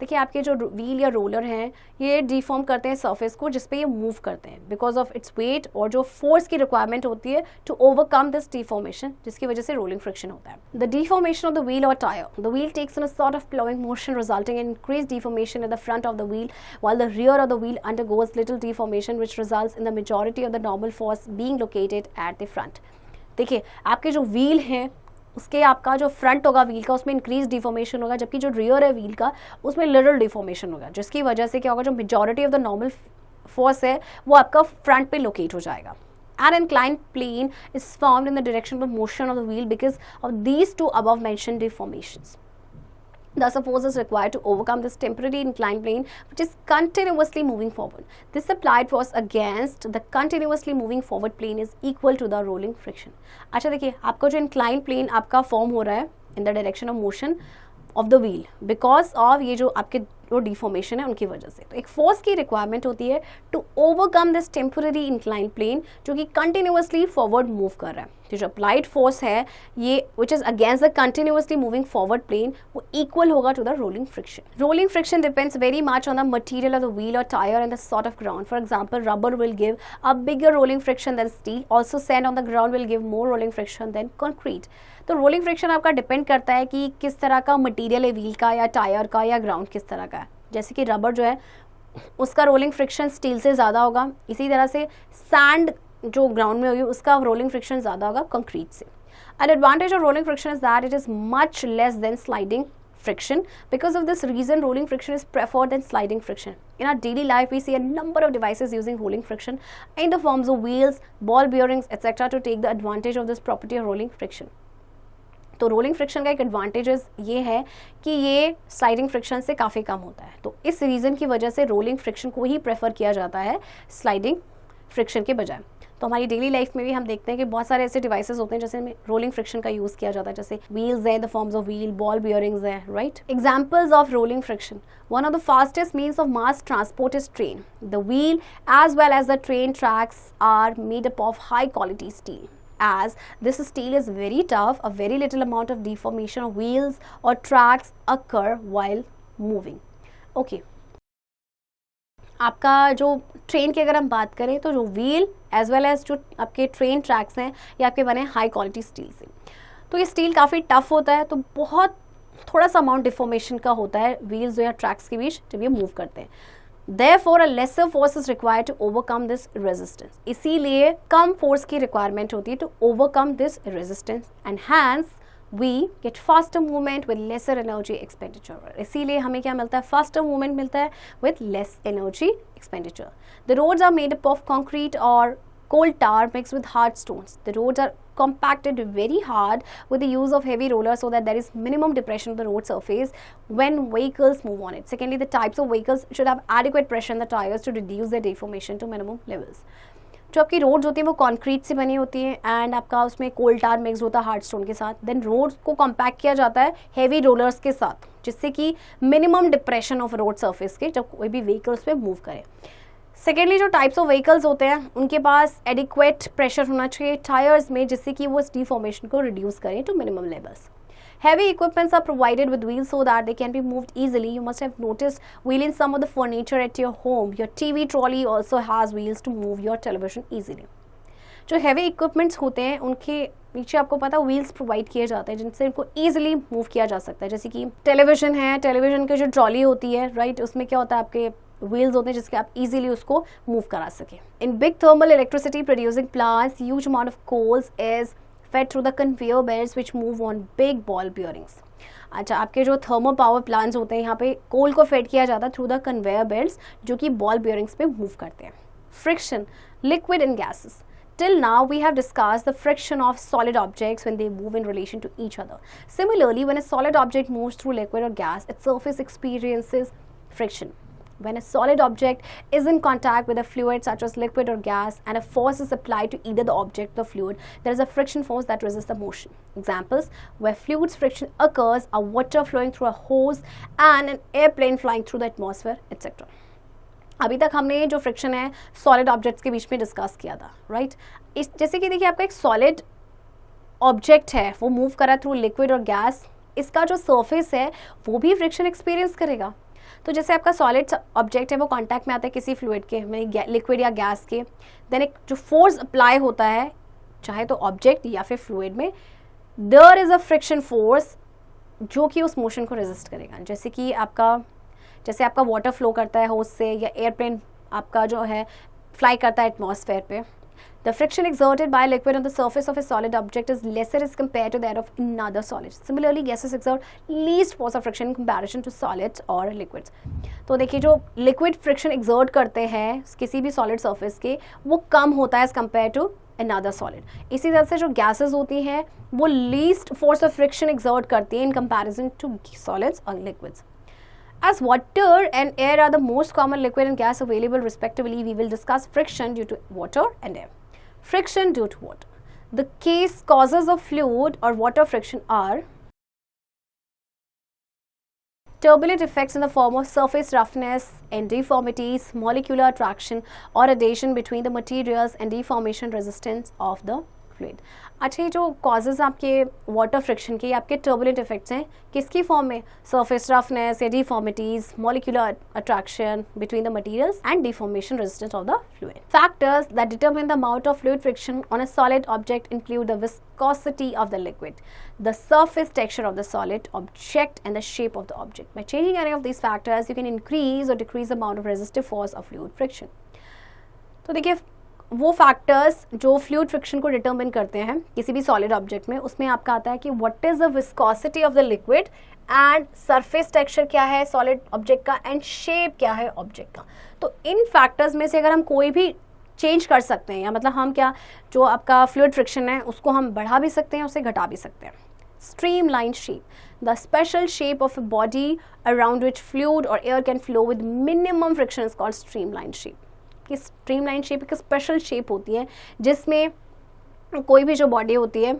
[SPEAKER 1] देखिए आपके जो wheel या roller हैं ये deform करते हैं surface को जिस पे ये मूव करते हैं बिकॉज ऑफ इट्स वेट और जो फोर्स की रिक्वायरमेंट होती है टू ओवरकम दिस डिफॉर्मेशन, जिसकी वजह से रोलिंग फ्रिक्शन होता है। The deformation of the wheel और tyre. The wheel takes in a sort of ploughing motion resulting in increased deformation at the front of the wheel while the rear of the wheel undergoes little deformation which results in the majority of the normal force being located at the front. देखिए आपके जो wheel हैं उसके आपका जो front होगा wheel का उसमें इंक्रीज डिफॉर्मेशन होगा, जबकि जो रियर है व्हील का उसमें लिटिल डिफॉर्मेशन होगा, जिसकी वजह से क्या होगा, जो majority of the normal force है वो आपका फ्रंट पे लोकेट हो जाएगा. An inclined plane is formed in the direction of the motion of the wheel because of these two above mentioned deformations. Thus, a force is required to overcome this temporary inclined plane which is continuously moving forward. This applied force against the continuously moving forward plane is equal to the rolling friction. अच्छा देखिए आपका जो inclined plane आपका form हो रहा है in the direction of motion of the wheel because of ये जो आपके जो डिफॉर्मेशन है उनकी वजह से, तो एक फोर्स की रिक्वायरमेंट होती है to overcome this temporary incline plane जो कि कंटिन्यूअसली फॉरवर्ड मूव कर रहा है. तो जो अप्लाइड फोर्स है ये which is against the continuously moving forward plane वो इक्वल होगा to the rolling friction. Rolling friction depends very much on the material of the wheel और tyre and the sort of ground. For example rubber will give a bigger rolling friction than steel. Also sand on the ground will give more rolling friction than concrete. तो rolling friction आपका depend करता है कि किस तरह का material है wheel का या टायर का या ग्राउंड किस तरह का है. जैसे कि रबर जो है उसका रोलिंग फ्रिक्शन स्टील से ज़्यादा होगा, इसी तरह से सैंड जो ग्राउंड में होगी उसका रोलिंग फ्रिक्शन ज़्यादा होगा कंक्रीट से. An advantage of rolling friction is that it is much less than sliding friction. Because of this reason, rolling friction is preferred than sliding friction. In our daily life, we see a number of devices using rolling friction in the forms of wheels, ball bearings, etc. to take the advantage of this property of rolling friction. तो rolling friction का एक advantages ये है कि ये sliding friction से काफ़ी कम होता है. तो इस रीज़न की वजह से रोलिंग फ्रिक्शन को ही प्रेफर किया जाता है स्लाइडिंग फ्रिक्शन के बजाय. तो हमारी डेली लाइफ में भी हम देखते हैं कि बहुत सारे ऐसे डिवाइसेस होते हैं जैसे में रोलिंग फ्रिक्शन का यूज़ किया जाता है, जैसे व्हील्स हैं, the forms of wheel, ball bearings हैं, right. Examples of rolling friction. One of the fastest means of mass transport is train. The wheel as well as the train tracks are made up of high quality steel. As this steel is very tough, a very little amount of deformation of wheels or tracks occur while moving. Okay. आपका जो train की अगर हम बात करें तो जो wheel as well as जो आपके ट्रेन ट्रैक्स हैं ये आपके बने हाई क्वालिटी स्टील से. तो ये स्टील काफ़ी टफ होता है, तो बहुत थोड़ा सा अमाउंट डिफॉर्मेशन का होता है व्हील्स या ट्रैक्स के बीच जब ये मूव करते हैं. Therefore, a lesser force is required to overcome this resistance. इसीलिए कम फोर्स की रिक्वायरमेंट होती है to overcome this resistance, and hence we get faster movement with lesser energy expenditure. इसीलिए हमें क्या मिलता है, faster movement मिलता है with less energy expenditure. The roads are made up of concrete or coal tar mixed with hard stones. The roads are compacted very hard with the use of heavy rollers so that there is minimum depression of the road surface when vehicles move on it. Secondly, the types of vehicles should have adequate pressure in the tires to reduce their deformation to minimum levels. जो आपकी roads होती हैं वो concrete से बनी होती हैं and आपका उसमें कोल टार मिक्स होता है हार्ड स्टोन के साथ. देन रोड्स को कॉम्पैक्ट किया जाता है हेवी रोलर्स के साथ, जिससे कि minimum depression of road surface के जब कोई भी व्हीकल्स पे मूव करे. सेकेंडली, जो टाइप्स ऑफ व्हीकल्स होते हैं उनके पास एडिक्वेट प्रेशर होना चाहिए टायर्स में, जिससे कि वो इस डिफॉर्मेशन को रिड्यूस करें to minimum levels. Heavy equipments are provided with wheels so that they can be moved easily. You must have noticed wheel in some of the furniture at your home. Your TV trolley also has wheels to move your television easily. जो heavy equipments होते हैं उनके नीचे आपको पता है wheels provide किए जाते हैं जिनसे इनको ईजिली मूव किया जा सकता है. जैसे कि टेलीविजन है, टेलीविजन की जो ट्रॉली होती है, राइट, उसमें क्या होता है आपके व्हील्स होते हैं जिसके आप इजीली उसको मूव करा सकें. In big thermal electricity producing plants huge amount of coals is fed through the conveyor belts which move on big ball bearings. अच्छा, आपके जो थर्मल पावर प्लांट्स होते हैं यहाँ पे कोल को फेड किया जाता है थ्रू द कन्वेयर बेल्ट्स जो कि बॉल बियरिंग्स पे मूव करते हैं. Friction, liquid and gases. Till now, we have discussed the friction of solid objects when they move in relation to each other. Similarly, when a solid object moves through liquid or gas, its surface experiences friction. When a solid object is in contact with a fluid such as liquid or gas and a force is applied to either the object or the fluid, there is a friction force that resists the motion. Examples where fluid's friction occurs are water flowing through a hose and an airplane flying through the atmosphere, etc. अभी तक हमने जो friction है solid objects के बीच में discuss किया था, राइट. इस जैसे कि देखिए आपका एक सॉलिड ऑब्जेक्ट है वो मूव कर रहा है थ्रू लिक्विड और गैस, इसका जो सरफेस है वो भी फ्रिक्शन एक्सपीरियंस करेगा. तो जैसे आपका सॉलिड ऑब्जेक्ट है वो कांटेक्ट में आता है किसी फ्लूइड के में, लिक्विड या गैस के, देन एक जो फोर्स अप्लाई होता है चाहे तो ऑब्जेक्ट या फिर फ्लूइड में, there is a friction force जो कि उस मोशन को रेजिस्ट करेगा. जैसे आपका वाटर फ्लो करता है होस से या एयरप्लेन आपका जो है फ्लाई करता है एटमॉस्फेयर पे. The friction exerted by a liquid on the surface of a solid object is lesser as compared to that of another solid. Similarly, gases exert least force of friction in comparison to solids or liquids. तो देखिए जो liquid friction exert करते हैं किसी भी solid surface के वो कम होता है as compared to another solid. इसी तरह से जो gases होती हैं वो least force of friction exert करती हैं in comparison to solids or liquids. As water and air are the most common liquid and gas available respectively, we will discuss friction due to water and air. Friction due to water. The case causes of fluid or water friction are turbulent effects in the form of surface roughness and deformities, molecular attraction or adhesion between the materials and deformation resistance of the fluid. अच्छा, ये जो causes आपके water friction के आपके turbulent effects हैं किसकी form में, surface roughness या deformities, molecular attraction between the materials and deformation resistance of the fluid. Factors that determine the amount of fluid friction on a solid object include the viscosity of the liquid, the surface texture of the solid object and the shape of the object. By changing any of these factors, you can increase or decrease the amount of resistive force of fluid friction. तो देखिए वो factors जो fluid friction को determine करते हैं किसी भी solid object में, उसमें आपका आता है कि what is the viscosity of the liquid and surface texture क्या है सॉलिड ऑब्जेक्ट का एंड शेप क्या है ऑब्जेक्ट का. तो इन फैक्टर्स में से अगर हम कोई भी चेंज कर सकते हैं, या मतलब हम क्या जो आपका फ्लूइड फ्रिक्शन है उसको हम बढ़ा भी सकते हैं उसे घटा भी सकते हैं. Streamline shape, the special shape of a body around which fluid or air can flow with minimum friction is called streamlined shape. कि स्ट्रीमलाइन शेप एक स्पेशल शेप होती है जिसमें कोई भी जो बॉडी होती है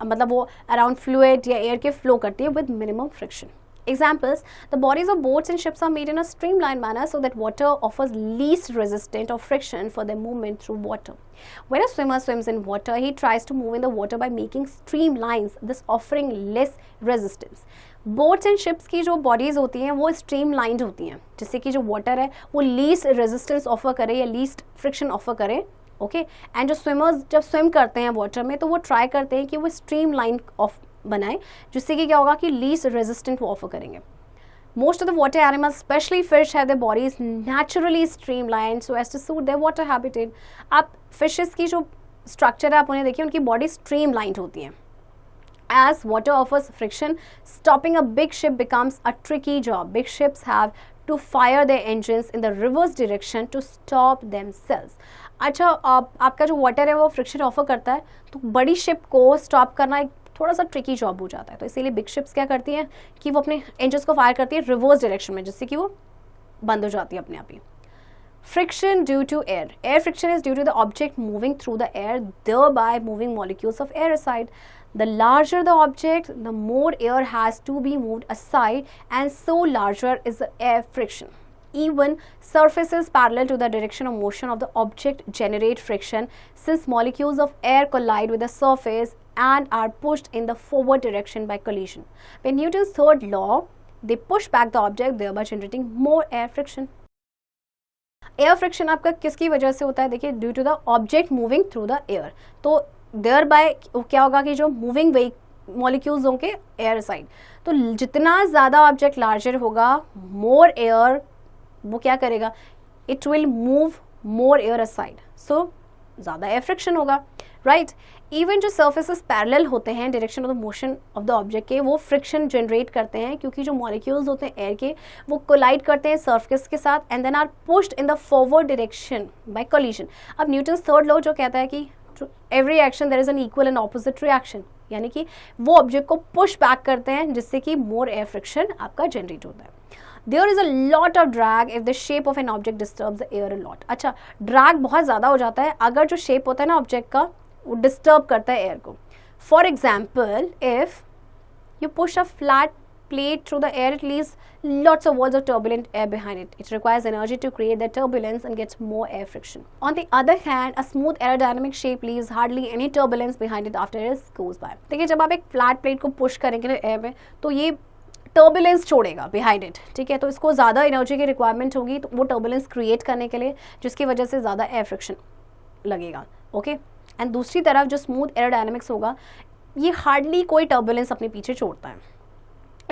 [SPEAKER 1] मतलब वो अराउंड फ्लूइड या एयर के फ्लो करती है with minimum friction. Examples: the bodies of boats and ships are made in a streamlined manner so that water offers least resistance of friction for their movement through water. When a swimmer swims in water, he tries to move in the water by making streamlines, thus offering less resistance. Boats and ships की जो bodies होती हैं वो streamlined होती हैं जिससे कि जो वाटर है वो लीस्ट रेजिस्टेंस ऑफर करे या लीस्ट फ्रिक्शन ऑफर करे. ओके एंड जो स्विमर्स जब स्विम करते हैं वाटर में तो वो ट्राई करते हैं कि वो स्ट्रीमलाइन ऑफ बनाए जिससे कि क्या होगा कि लीस्ट रेजिस्टेंट वो ऑफर करेंगे. Most of the water animals specially fish have their bodies naturally streamlined so as to suit their water habitat. आप फिशेस की जो स्ट्रक्चर है आप उन्हें देखिए उनकी बॉडी स्ट्रीमलाइंड होती है. As water offers friction, stopping a big ship becomes a tricky job. Big ships have to fire their engines in the reverse direction to stop themselves. अच्छा आपका जो वाटर है वो फ्रिक्शन ऑफर करता है तो बड़ी शिप को स्टॉप करना एक थोड़ा सा ट्रिकी जॉब हो जाता है. तो इसीलिए बिग शिप्स क्या करती हैं कि वो अपने इंजन्स को फायर करती है रिवर्स डायरेक्शन में जिससे कि वो बंद हो जाती है अपने आप ही. Friction due to air. Air friction is due to the object moving through the air, thereby moving molecules of air aside. The larger the object, the more air has to be moved aside, and so larger is the air friction. Even surfaces parallel to the direction of motion of the object generate friction since molecules of air collide with the surface and are pushed in the forward direction by collision. By Newton's third law, they push back the object, thereby generating more air friction. Air friction आपका किसकी वजह से होता है? देखिए due to the object moving through the air. तो thereby क्या होगा कि जो मूविंग मॉलिक्यूल्स होंगे एयर साइड तो जितना ज़्यादा ऑब्जेक्ट लार्जर होगा मोर एयर वो क्या करेगा it will move more air aside so ज़्यादा एयर फ्रिक्शन होगा राइट. इवन जो सर्फेसेस पैरेलल होते हैं direction of the motion of the object के वो फ्रिक्शन जनरेट करते हैं क्योंकि जो मॉलिक्यूल्स होते हैं एयर के वो कोलाइड करते हैं सर्फेस के साथ and then are pushed in the forward direction by collision. अब न्यूटन्स थर्ड लॉ जो कहता है कि every action there is an equal and opposite reaction यानी कि वो ऑब्जेक्ट को पुश बैक करते हैं जिससे कि मोर एयर फ्रिक्शन आपका जनरेट होता है. There is a lot of drag if the shape of an object disturbs the air a lot. अच्छा ड्रैग बहुत ज़्यादा हो जाता है अगर जो शेप होता है ना ऑब्जेक्ट का वो डिस्टर्ब करता है एयर को. For example if you push a flat plate through the air, it leaves lots of walls of turbulent air behind it. It requires energy to create that turbulence and gets more air friction. On the other hand, a smooth aerodynamic shape leaves hardly any turbulence behind it after it goes by. देखिए जब आप एक flat plate को push करेंगे ना air में तो ये टर्बुलेंस छोड़ेगा बिहाइंड इट. ठीक है तो इसको ज़्यादा एनर्जी की रिक्वायरमेंट होगी तो वो टर्बुलेंस क्रिएट करने के लिए जिसकी वजह से ज़्यादा एयर फ्रिक्शन लगेगा. ओके एंड दूसरी तरफ जो स्मूथ एरोडायनेमिक्स होगा ये हार्डली कोई टर्बुलेंस अपने पीछे छोड़ता है.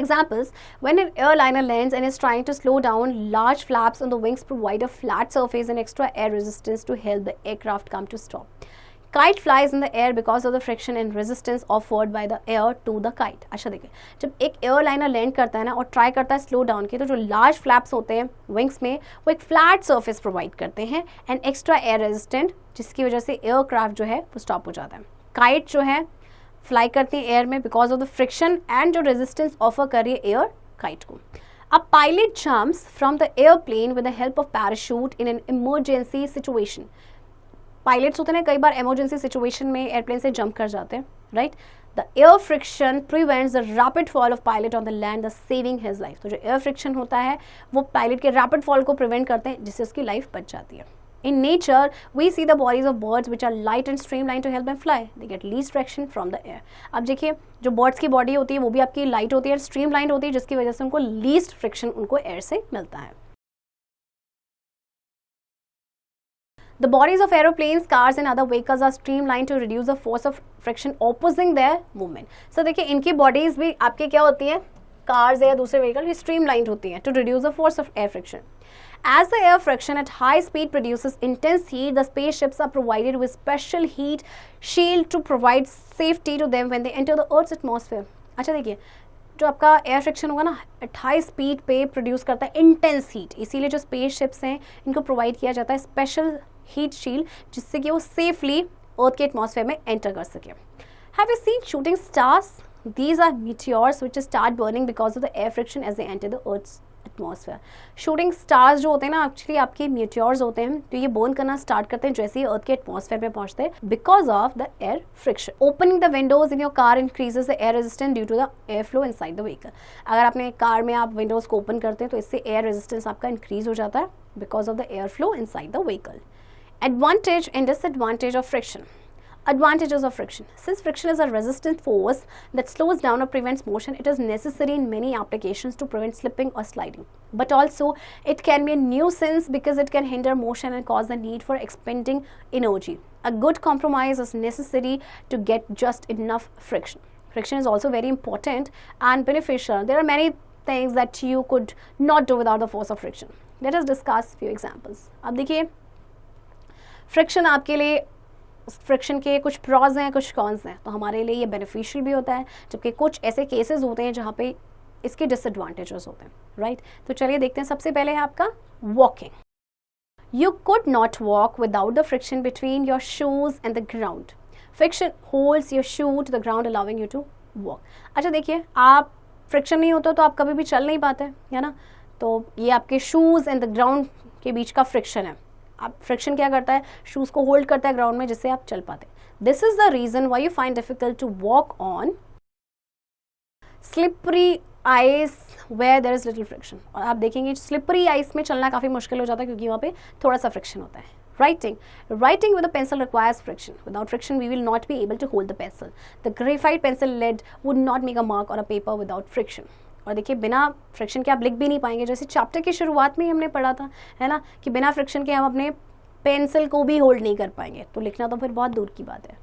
[SPEAKER 1] Examples: when an airliner lands and is trying to slow down, large flaps on the wings provide a flat surface and extra air resistance to help the aircraft come to stop. Kite flies in the air because of the friction and resistance offered by the air to the kite. अच्छा देखिए जब एक airliner land करता है ना और try करता है स्लो डाउन के तो जो लार्ज फ्लैप्स होते हैं विंग्स में वो एक फ्लैट सरफेस प्रोवाइड करते हैं एंड एक्स्ट्रा एयर रेजिस्टेंट जिसकी वजह से एयरक्राफ्ट जो है वो स्टॉप हो जाता है. काइट जो है फ्लाई करती है एयर में because of the friction and जो रेजिस्टेंस ऑफर कर रही है एयर काइट को. A pilot jumps from the airplane with the help of parachute in an emergency situation. Pilots होते हैं कई बार इमरजेंसी सिचुएशन में एयरप्लेन से जंप कर जाते हैं right. The air friction prevents the rapid fall of pilot on the land the saving his life. तो जो एयर फ्रिक्शन होता है वो पायलट के रैपिड फॉल को प्रिवेंट करते हैं जिससे उसकी लाइफ बच जाती है. In nature, we see the bodies of birds which are light and streamlined to help them fly. They get least friction from the air. अब देखिए जो birds की body होती है वो भी आपकी light होती है और streamlined होती है जिसकी वजह से उनको least friction उनको air से मिलता है. The bodies of aeroplanes, cars and other vehicles are streamlined to reduce the force of friction opposing their movement. So देखिए इनकी bodies भी आपके क्या होती हैं cars या दूसरे vehicle ये streamlined होती हैं to reduce the force of air friction. As the air friction at high speed produces intense heat, the spaceships are provided with special heat shield to provide safety to them when they enter the Earth's atmosphere. अच्छा देखिए जो आपका air friction होगा ना at high speed पे produce करता है intense heat इसीलिए जो स्पेसशिप्स हैं इनको प्रोवाइड किया जाता है स्पेशल हीट शील्ड जिससे कि वो सेफली अर्थ के एटमॉस्फेयर में एंटर कर सके. Have you seen shooting stars? These are meteors which start burning because of the air friction as they enter the Earth's atmosphere. Shooting stars जो होते हैं ना, एक्चुअली आपके meteors होते हैं, तो ये बर्न करना स्टार्ट करते हैं जैसे ही अर्थ के एटमॉस्फेयर पे पहुंचते हैं because of the air friction. Opening the windows in your car increases the air resistance due to the air flow inside the vehicle. अगर अपने कार में आप विंडोज को ओपन करते हैं तो इससे एयर रेजिस्टेंस आपका इंक्रीज हो जाता है because of the air flow inside the vehicle. Advantage and disadvantage of friction. Advantages of friction. Since friction is a resistant force that slows down or prevents motion, it is necessary in many applications to prevent slipping or sliding. But also, it can be a nuisance because it can hinder motion and cause the need for expending energy. A good compromise is necessary to get just enough friction. Friction is also very important and beneficial. There are many things that you could not do without the force of friction. Let us discuss few examples. अब देखिए, friction आपके लिए, friction के कुछ pros हैं, कुछ cons हैं. तो हमारे लिए ये बेनिफिशियल भी होता है, जबकि कुछ ऐसे केसेस होते हैं जहाँ पे इसके डिसएडवांटेजेस होते हैं, राइट. तो चलिए देखते हैं. सबसे पहले है आपका walking. You could not walk without the friction between your shoes and the ground. Friction holds your shoe to the ground allowing you to walk. अच्छा देखिए, आप फ्रिक्शन नहीं होता तो आप कभी भी चल नहीं पाते, है ना. तो ये आपके शूज एंड द ग्राउंड के बीच का फ्रिक्शन है. आप फ्रिक्शन क्या करता है, शूज़ को होल्ड करता है ग्राउंड में जिससे आप चल पाते. This is the reason why you find difficult to walk on slippery ice where there is little friction. और आप देखेंगे स्लिपरी आइस में चलना काफ़ी मुश्किल हो जाता है क्योंकि वहाँ पे थोड़ा सा फ्रिक्शन होता है. Writing with a pencil requires friction. Without friction, we will not be able to hold the pencil. The graphite pencil lead would not make a mark on a paper without friction. और देखिए, बिना friction के आप लिख भी नहीं पाएंगे. जैसे चैप्टर की शुरुआत में ही हमने पढ़ा था, है ना, कि बिना फ्रिक्शन के हम अपने पेंसिल को भी होल्ड नहीं कर पाएंगे, तो लिखना तो फिर बहुत दूर की बात है.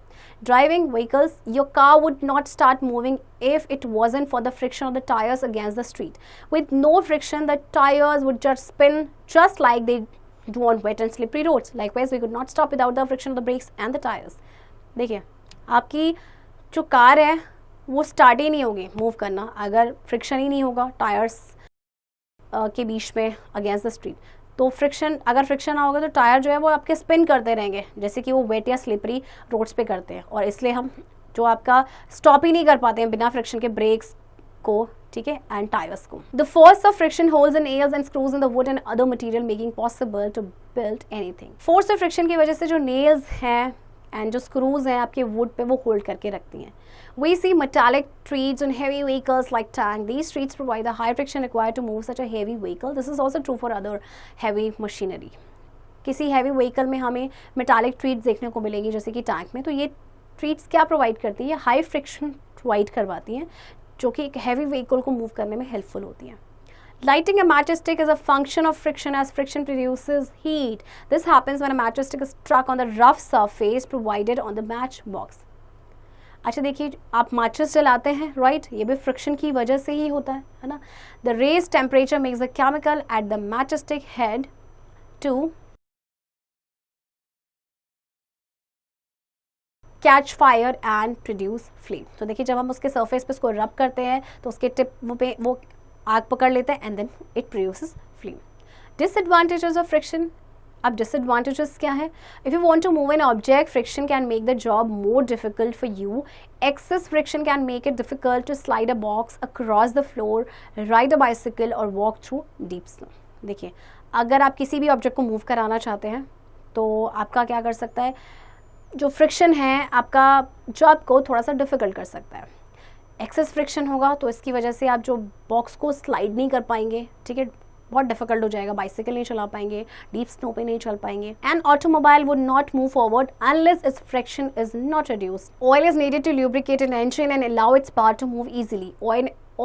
[SPEAKER 1] Driving vehicles, your car would not start moving if it wasn't for the friction of the tyres against the street. With no friction the tyres would just spin just like they do on wet and slippery roads. Likewise, we could not stop without the friction of the brakes and the tires. देखिए, आपकी जो car है वो start ही नहीं होगी move करना अगर friction ही नहीं होगा टायर्स के बीच में अगेंस्ट द स्ट्रीट. तो फ्रिक्शन, अगर फ्रिक्शन ना होगा तो टायर जो है वो आपके स्पिन करते रहेंगे जैसे कि वो वेट या स्लिपरी रोड्स पे करते हैं, और इसलिए हम जो आपका स्टॉप ही नहीं कर पाते हैं बिना फ्रिक्शन के ब्रेक्स को, ठीक है, एंड टायर्स को. The force of friction holds in nails and screws in the wood and other material making possible to build anything. Force of friction की वजह से जो नेल्स हैं एंड जो स्क्रूज हैं आपके वुड पे वो होल्ड करके रखती हैं. We see metallic treads on heavy vehicles like tank. These treads provide the high friction required to move such a heavy vehicle. This is also true for other heavy machinery. किसी heavy vehicle में हमें metallic treads देखने को मिलेंगी जैसे कि tank में. तो ये treads क्या प्रोवाइड करती है, हाई फ्रिक्शन प्रोवाइड करवाती हैं जो कि एक हैवी व्हीकल को मूव करने में हेल्पफुल होती हैं. Lighting a matchstick is a function of friction as friction produces heat. This happens when a matchstick is struck on the rough surface provided on the matchbox. अच्छा देखिए, आप माचिस जलाते हैं, राइट, ये भी फ्रिक्शन की वजह से ही होता है ना. The raise temperature makes the chemical at the matchstick head to catch fire and produce flame. तो देखिए, जब हम उसके सरफेस पे उसको रब करते हैं तो उसके टिप पे वो आग पकड़ लेते हैं and then it produces flame. Disadvantages of friction. अब डिसएडवांटेजेस क्या है? If you want to move an object, friction can make the job more difficult for you. Excess friction can make it difficult to slide a box across the floor, ride a bicycle और walk through deep snow. देखिए, अगर आप किसी भी object को move कराना चाहते हैं तो आपका क्या कर सकता है, जो फ्रिक्शन है आपका जॉब को थोड़ा सा डिफिकल्ट कर सकता है. एक्सेस फ्रिक्शन होगा तो इसकी वजह से आप जो बॉक्स को स्लाइड नहीं कर पाएंगे, ठीक है, बहुत डिफिकल्ट हो जाएगा, बाइसिकल नहीं चला पाएंगे, डीप स्नो पे नहीं चल पाएंगे. An automobile would not move forward unless its friction is not reduced. Oil is needed to lubricate an engine and allow its part to move easily.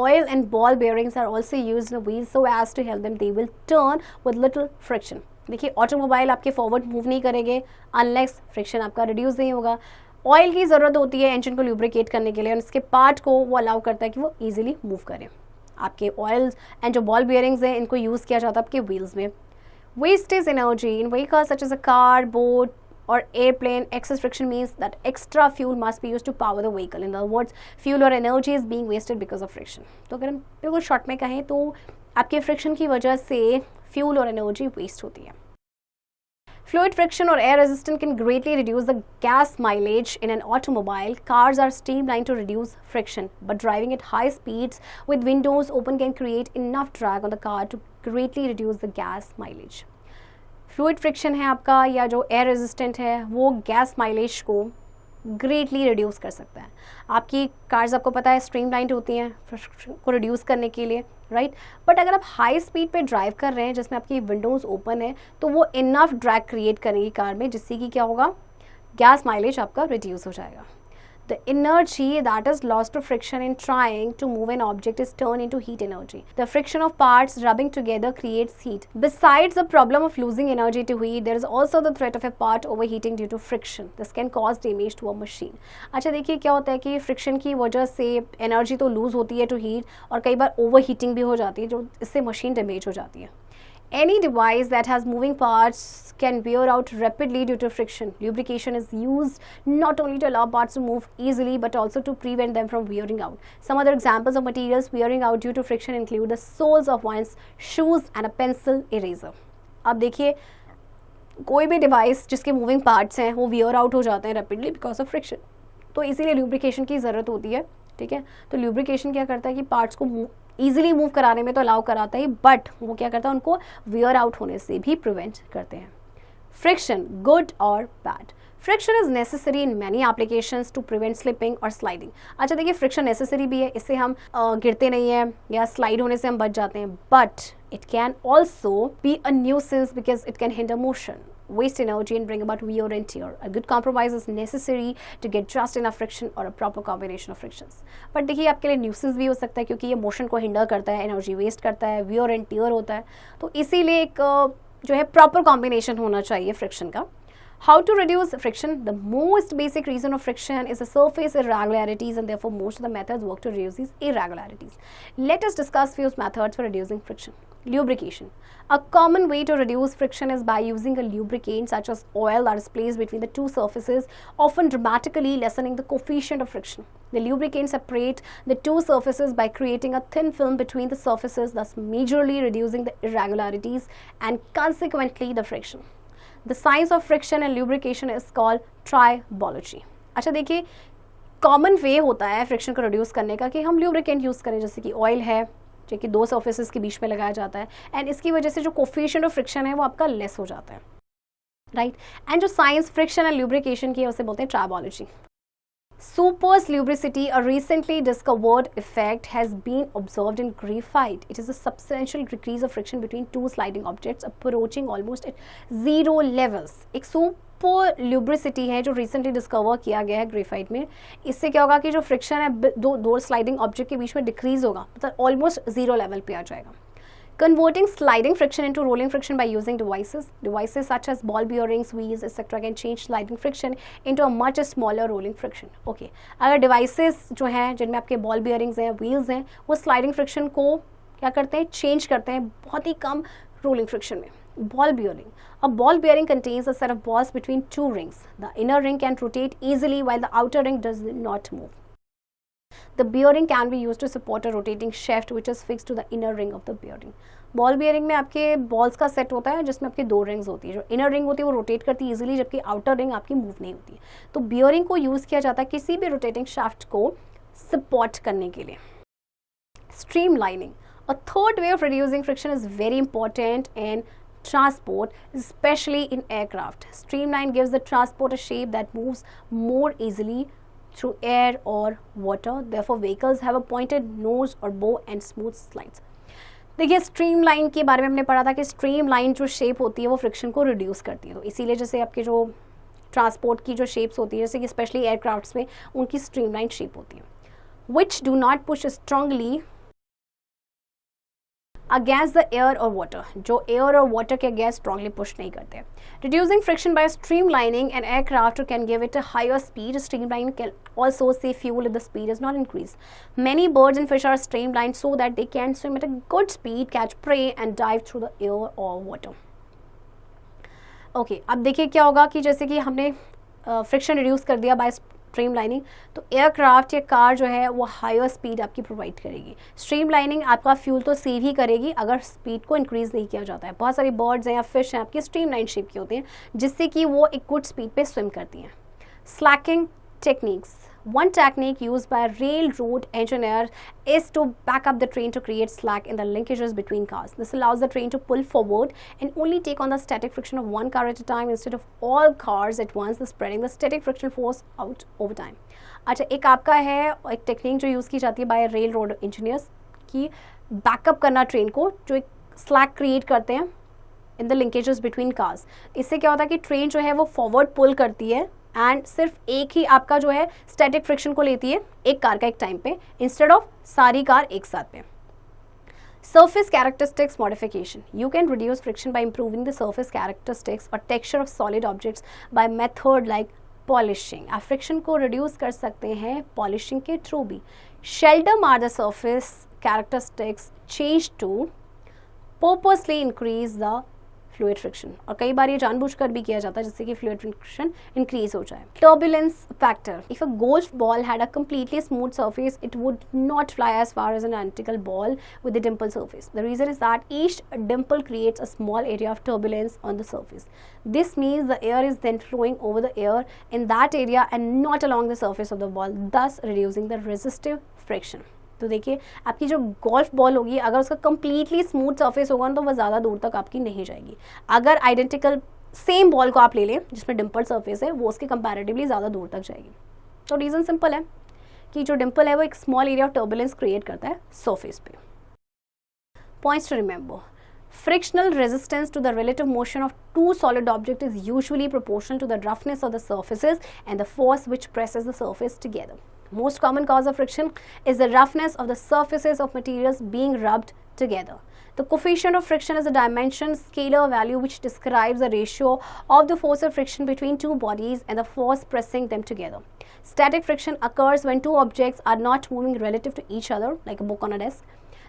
[SPEAKER 1] Oil and ball bearings are also used in the wheels so as to help them. They will turn with little friction. देखिए, automobile आपके forward move नहीं करेंगे unless friction आपका reduce नहीं होगा. Oil की ज़रूरत होती है इंजन को ल्यूब्रिकेट करने के लिए और इसके पार्ट को वो अलाउ करता है कि वो ईजिली मूव करें. आपके ऑयल्स एंड जो बॉल बियरिंग्स हैं इनको यूज़ किया जाता है आपके व्हील्स में. Wastage energy in vehicles such as a car, boat or airplane. Excess friction means that extra fuel must be used to power the vehicle. In other words, fuel or energy is being wasted because of friction. तो अगर हम बिल्कुल short में कहें तो आपके friction की वजह से फ्यूल और एनर्जी वेस्ट होती है. Fluid friction or air resistance can greatly reduce the gas mileage in an automobile. Cars are streamlined to reduce friction, but driving at high speeds with windows open can create enough drag on the car to greatly reduce the gas mileage. Fluid friction है आपका या जो air resistant है वो gas mileage को greatly reduce कर सकता है. आपकी कार्स आपको पता है स्ट्रीमलाइंड होती हैं फ्रिक्शन को रिड्यूस करने के लिए, राइट. बट अगर आप हाई स्पीड पे ड्राइव कर रहे हैं जिसमें आपकी विंडोज़ ओपन है तो वो इनफ ड्रैग क्रिएट करेंगी कार में, जिससे कि क्या होगा, गैस माइलेज आपका रिड्यूस हो जाएगा. The energy that is lost to friction in trying to move an object is turned into heat energy. The friction of parts rubbing together creates heat. Besides the problem of losing energy to heat, there is also the threat of a part overheating due to friction. This can cause damage to a machine. अच्छा देखिए क्या होता है कि friction की वजह से energy तो लूज होती है टू हीट, और कई बार ओवर हीटिंग भी हो जाती है, जो इससे मशीन डैमेज हो जाती है. Any device that has moving parts can wear out rapidly due to friction. Lubrication is used not only to allow parts to move easily but also to prevent them from wearing out. Some other examples of materials wearing out due to friction include the soles of one's shoes and a pencil eraser. अब देखिए कोई भी device जिसके moving parts हैं वो wear out हो जाते हैं रैपिडली बिकॉज ऑफ फ्रिक्शन, तो इसीलिए ल्यूब्रिकेशन की ज़रूरत होती है. ठीक है, तो ल्यूब्रिकेशन क्या करता है कि पार्ट्स को ईजिली मूव कराने में तो अलाउ कराता है, बट वो क्या करता है, उनको वियर आउट होने से भी प्रिवेंट करते हैं. फ्रिक्शन, गुड और bad. Friction is necessary in many applications to prevent slipping और स्लाइडिंग. अच्छा देखिए फ्रिक्शन नेसेसरी भी है, इससे हम गिरते नहीं हैं या स्लाइड होने से हम बच जाते हैं, but it can also be a nuisance because it can hinder motion, waste energy and bring about wear and tear. A good compromise is necessary to get just enough friction or a proper combination of frictions. But देखिए आपके लिए nuisance भी हो सकता है क्योंकि ये motion को हिंडर करता है, एनर्जी वेस्ट करता है, wear and tear होता है, तो इसीलिए एक जो है प्रॉपर कॉम्बिनेशन होना चाहिए फ्रिक्शन का. How to reduce friction? The most basic reason of friction is the surface irregularities, and therefore most of the methods work to reduce these irregularities. Let us discuss few methods for reducing friction. Lubrication. A common way to reduce friction is by using a lubricant such as oil that is placed between the two surfaces, often dramatically lessening the coefficient of friction. The lubricant separates the two surfaces by creating a thin film between the surfaces, thus majorly reducing the irregularities and consequently the friction. The science of friction and lubrication is called tribology. अच्छा देखिए common वे होता है friction को reduce करने का कि हम lubricant use करें, जैसे कि ऑयल है जो कि दो सर्फेसिस के बीच में लगाया जाता है, एंड इसकी वजह से जो कोफिशिएंट ऑफ फ्रिक्शन है वो आपका लेस हो जाता है, राइट. एंड जो साइंस फ्रिक्शन एंड ल्यूब्रिकेशन की है उसे बोलते हैं tribology. Super's lubricity, a recently discovered effect, has been observed in graphite. It is a substantial decrease of friction between two sliding objects approaching almost at zero levels. एक super lubricity है जो recently discover किया गया है graphite में. इससे क्या होगा कि जो फ्रिक्शन है दो स्लाइडिंग ऑब्जेक्ट के बीच में डिक्रीज होगा, मतलब ऑलमोस्ट जीरो लेवल पे आ जाएगा. Converting sliding friction into rolling friction by using devices such as ball bearings, wheels, etc. can change sliding friction into a much smaller rolling friction. Okay, अगर devices जो हैं जिनमें आपके ball bearings हैं, wheels हैं, वो sliding friction को क्या करते हैं, change करते हैं बहुत ही कम rolling friction में. Ball bearing. A ball bearing contains a set of balls between two rings. The inner ring can rotate easily while the outer ring does not move. The bearing can be used to support a rotating shaft which is fixed to the inner ring of the bearing. Ball bearing में आपके balls का set होता है जिसमें आपकी दो rings होती है. जो इनर रिंग होती है वो रोटेट करती है इजीली, जबकि आउटर रिंग आपकी मूव नहीं होती है. तो बियरिंग को यूज़ किया जाता है किसी भी रोटेटिंग शाफ्ट को सपोर्ट करने के लिए. Streamlining. A third way of reducing friction is very important in transport, especially in aircraft. Streamline gives the transport a shape that moves more easily through air or water. Therefore, vehicles have a pointed nose or bow and smooth slides. देखिए streamline के बारे में हमने पढ़ा था कि streamline जो shape होती है वो फ्रिक्शन को रिड्यूस करती है. तो इसीलिए जैसे आपके जो ट्रांसपोर्ट की जो शेप्स होती है, जैसे कि स्पेशली एयरक्राफ्ट्स में उनकी स्ट्रीमलाइन शेप होती है. Which do not push strongly against the air और वाटर, जो एयर और वाटर के अगेंस्ट स्ट्रांगली पुश नहीं करते. Reducing friction by streamlining an aircraft can give it a higher speed. Streamline can also save fuel if the speed is not increased. Many birds and fish are streamlined so that they can swim at a good speed, catch prey and dive through the air or water. Okay, अब देखिए क्या होगा कि जैसे कि हमने friction reduce कर दिया बाय स्ट्रीमलाइनिंग, तो एयरक्राफ्ट या कार जो है वो हायर स्पीड आपकी प्रोवाइड करेगी। स्ट्रीमलाइनिंग आपका फ्यूल तो सेव ही करेगी अगर स्पीड को इंक्रीज़ नहीं किया जाता है। बहुत सारी बर्ड्स हैं या फिश हैं आपकी स्ट्रीमलाइन शेप की होती हैं जिससे कि वो एक गुड स्पीड पे स्विम करती हैं। Slaking techniques, one technique used by railroad engineers is to back up the train to create slack in the linkages between cars. This allows the train to pull forward and only take on the static friction of one car at a time instead of all cars at once, thus spreading the static friction force out over time. अच्छा, एक आपका है एक technique जो use की जाती है bye rail road engineers की बैकअप करना ट्रेन को, जो एक स्लैक क्रिएट करते हैं in the linkages between cars. इससे क्या होता है कि ट्रेन जो है वो फॉरवर्ड पुल करती है एंड सिर्फ एक ही आपका जो है स्टैटिक फ्रिक्शन को लेती है एक कार का एक टाइम पे इंस्टेड ऑफ सारी कार एक साथ पे। Surface characteristics modification. You can reduce friction by improving the surface characteristics or texture of solid objects by method like polishing. आप फ्रिक्शन को रिड्यूस कर सकते हैं पॉलिशिंग के थ्रू भी। Seldom are the surface characteristics changed to purposely increase the fluid friction, और कई बार ये जानबूझकर भी किया जाता है जिससे कि फ्लूइड फ्रिक्शन इंक्रीज हो जाए। Turbulence factor, if a golf ball had a completely smooth surface it would not fly as far as an identical ball with a dimple surface. The reason is that each dimple creates a small area of turbulence on the surface. This means the air is then flowing over the air in that area and not along the surface of the ball, thus reducing the resistive friction. तो देखिए आपकी जो golf ball होगी अगर उसका completely smooth surface होगा तो वह ज़्यादा दूर तक आपकी नहीं जाएगी। अगर आइडेंटिकल सेम बॉल को आप ले लें जिसमें डिम्पल सरफेस है वो उसके कंपैरेटिवली ज़्यादा दूर तक जाएगी। तो रीज़न सिंपल है कि जो डिम्पल है वो एक small area of turbulence create करता है सरफेस पे। Points to remember, frictional resistance to the relative motion of two solid objects is usually proportional to the roughness of the surfaces and the force which presses the surface together. Most common cause of friction is the roughness of the surfaces of materials being rubbed together. The coefficient of friction is a dimension scalar value which describes the ratio of the force of friction between two bodies and the force pressing them together. Static friction occurs when two objects are not moving relative to each other, like a book on a desk.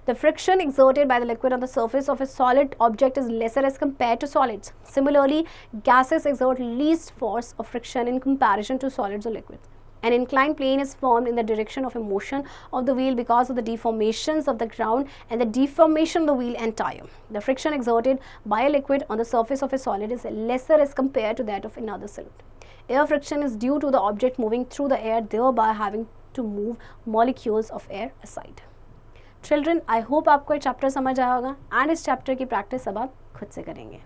[SPEAKER 1] The friction exerted by the liquid on the surface of a solid object is lesser as compared to solids. Similarly, gases exert least force of friction in comparison to solids or liquids. An inclined plane is formed in the direction of a motion of the wheel because of the deformations of the ground and the deformation of the wheel and tire. The friction exerted by a liquid on the surface of a solid is lesser as compared to that of another solid. Air friction is due to the object moving through the air, thereby having to move molecules of air aside. Children, I hope आपको ये chapter समझ आया होगा and इस chapter की practice अब आप खुद से करेंगे।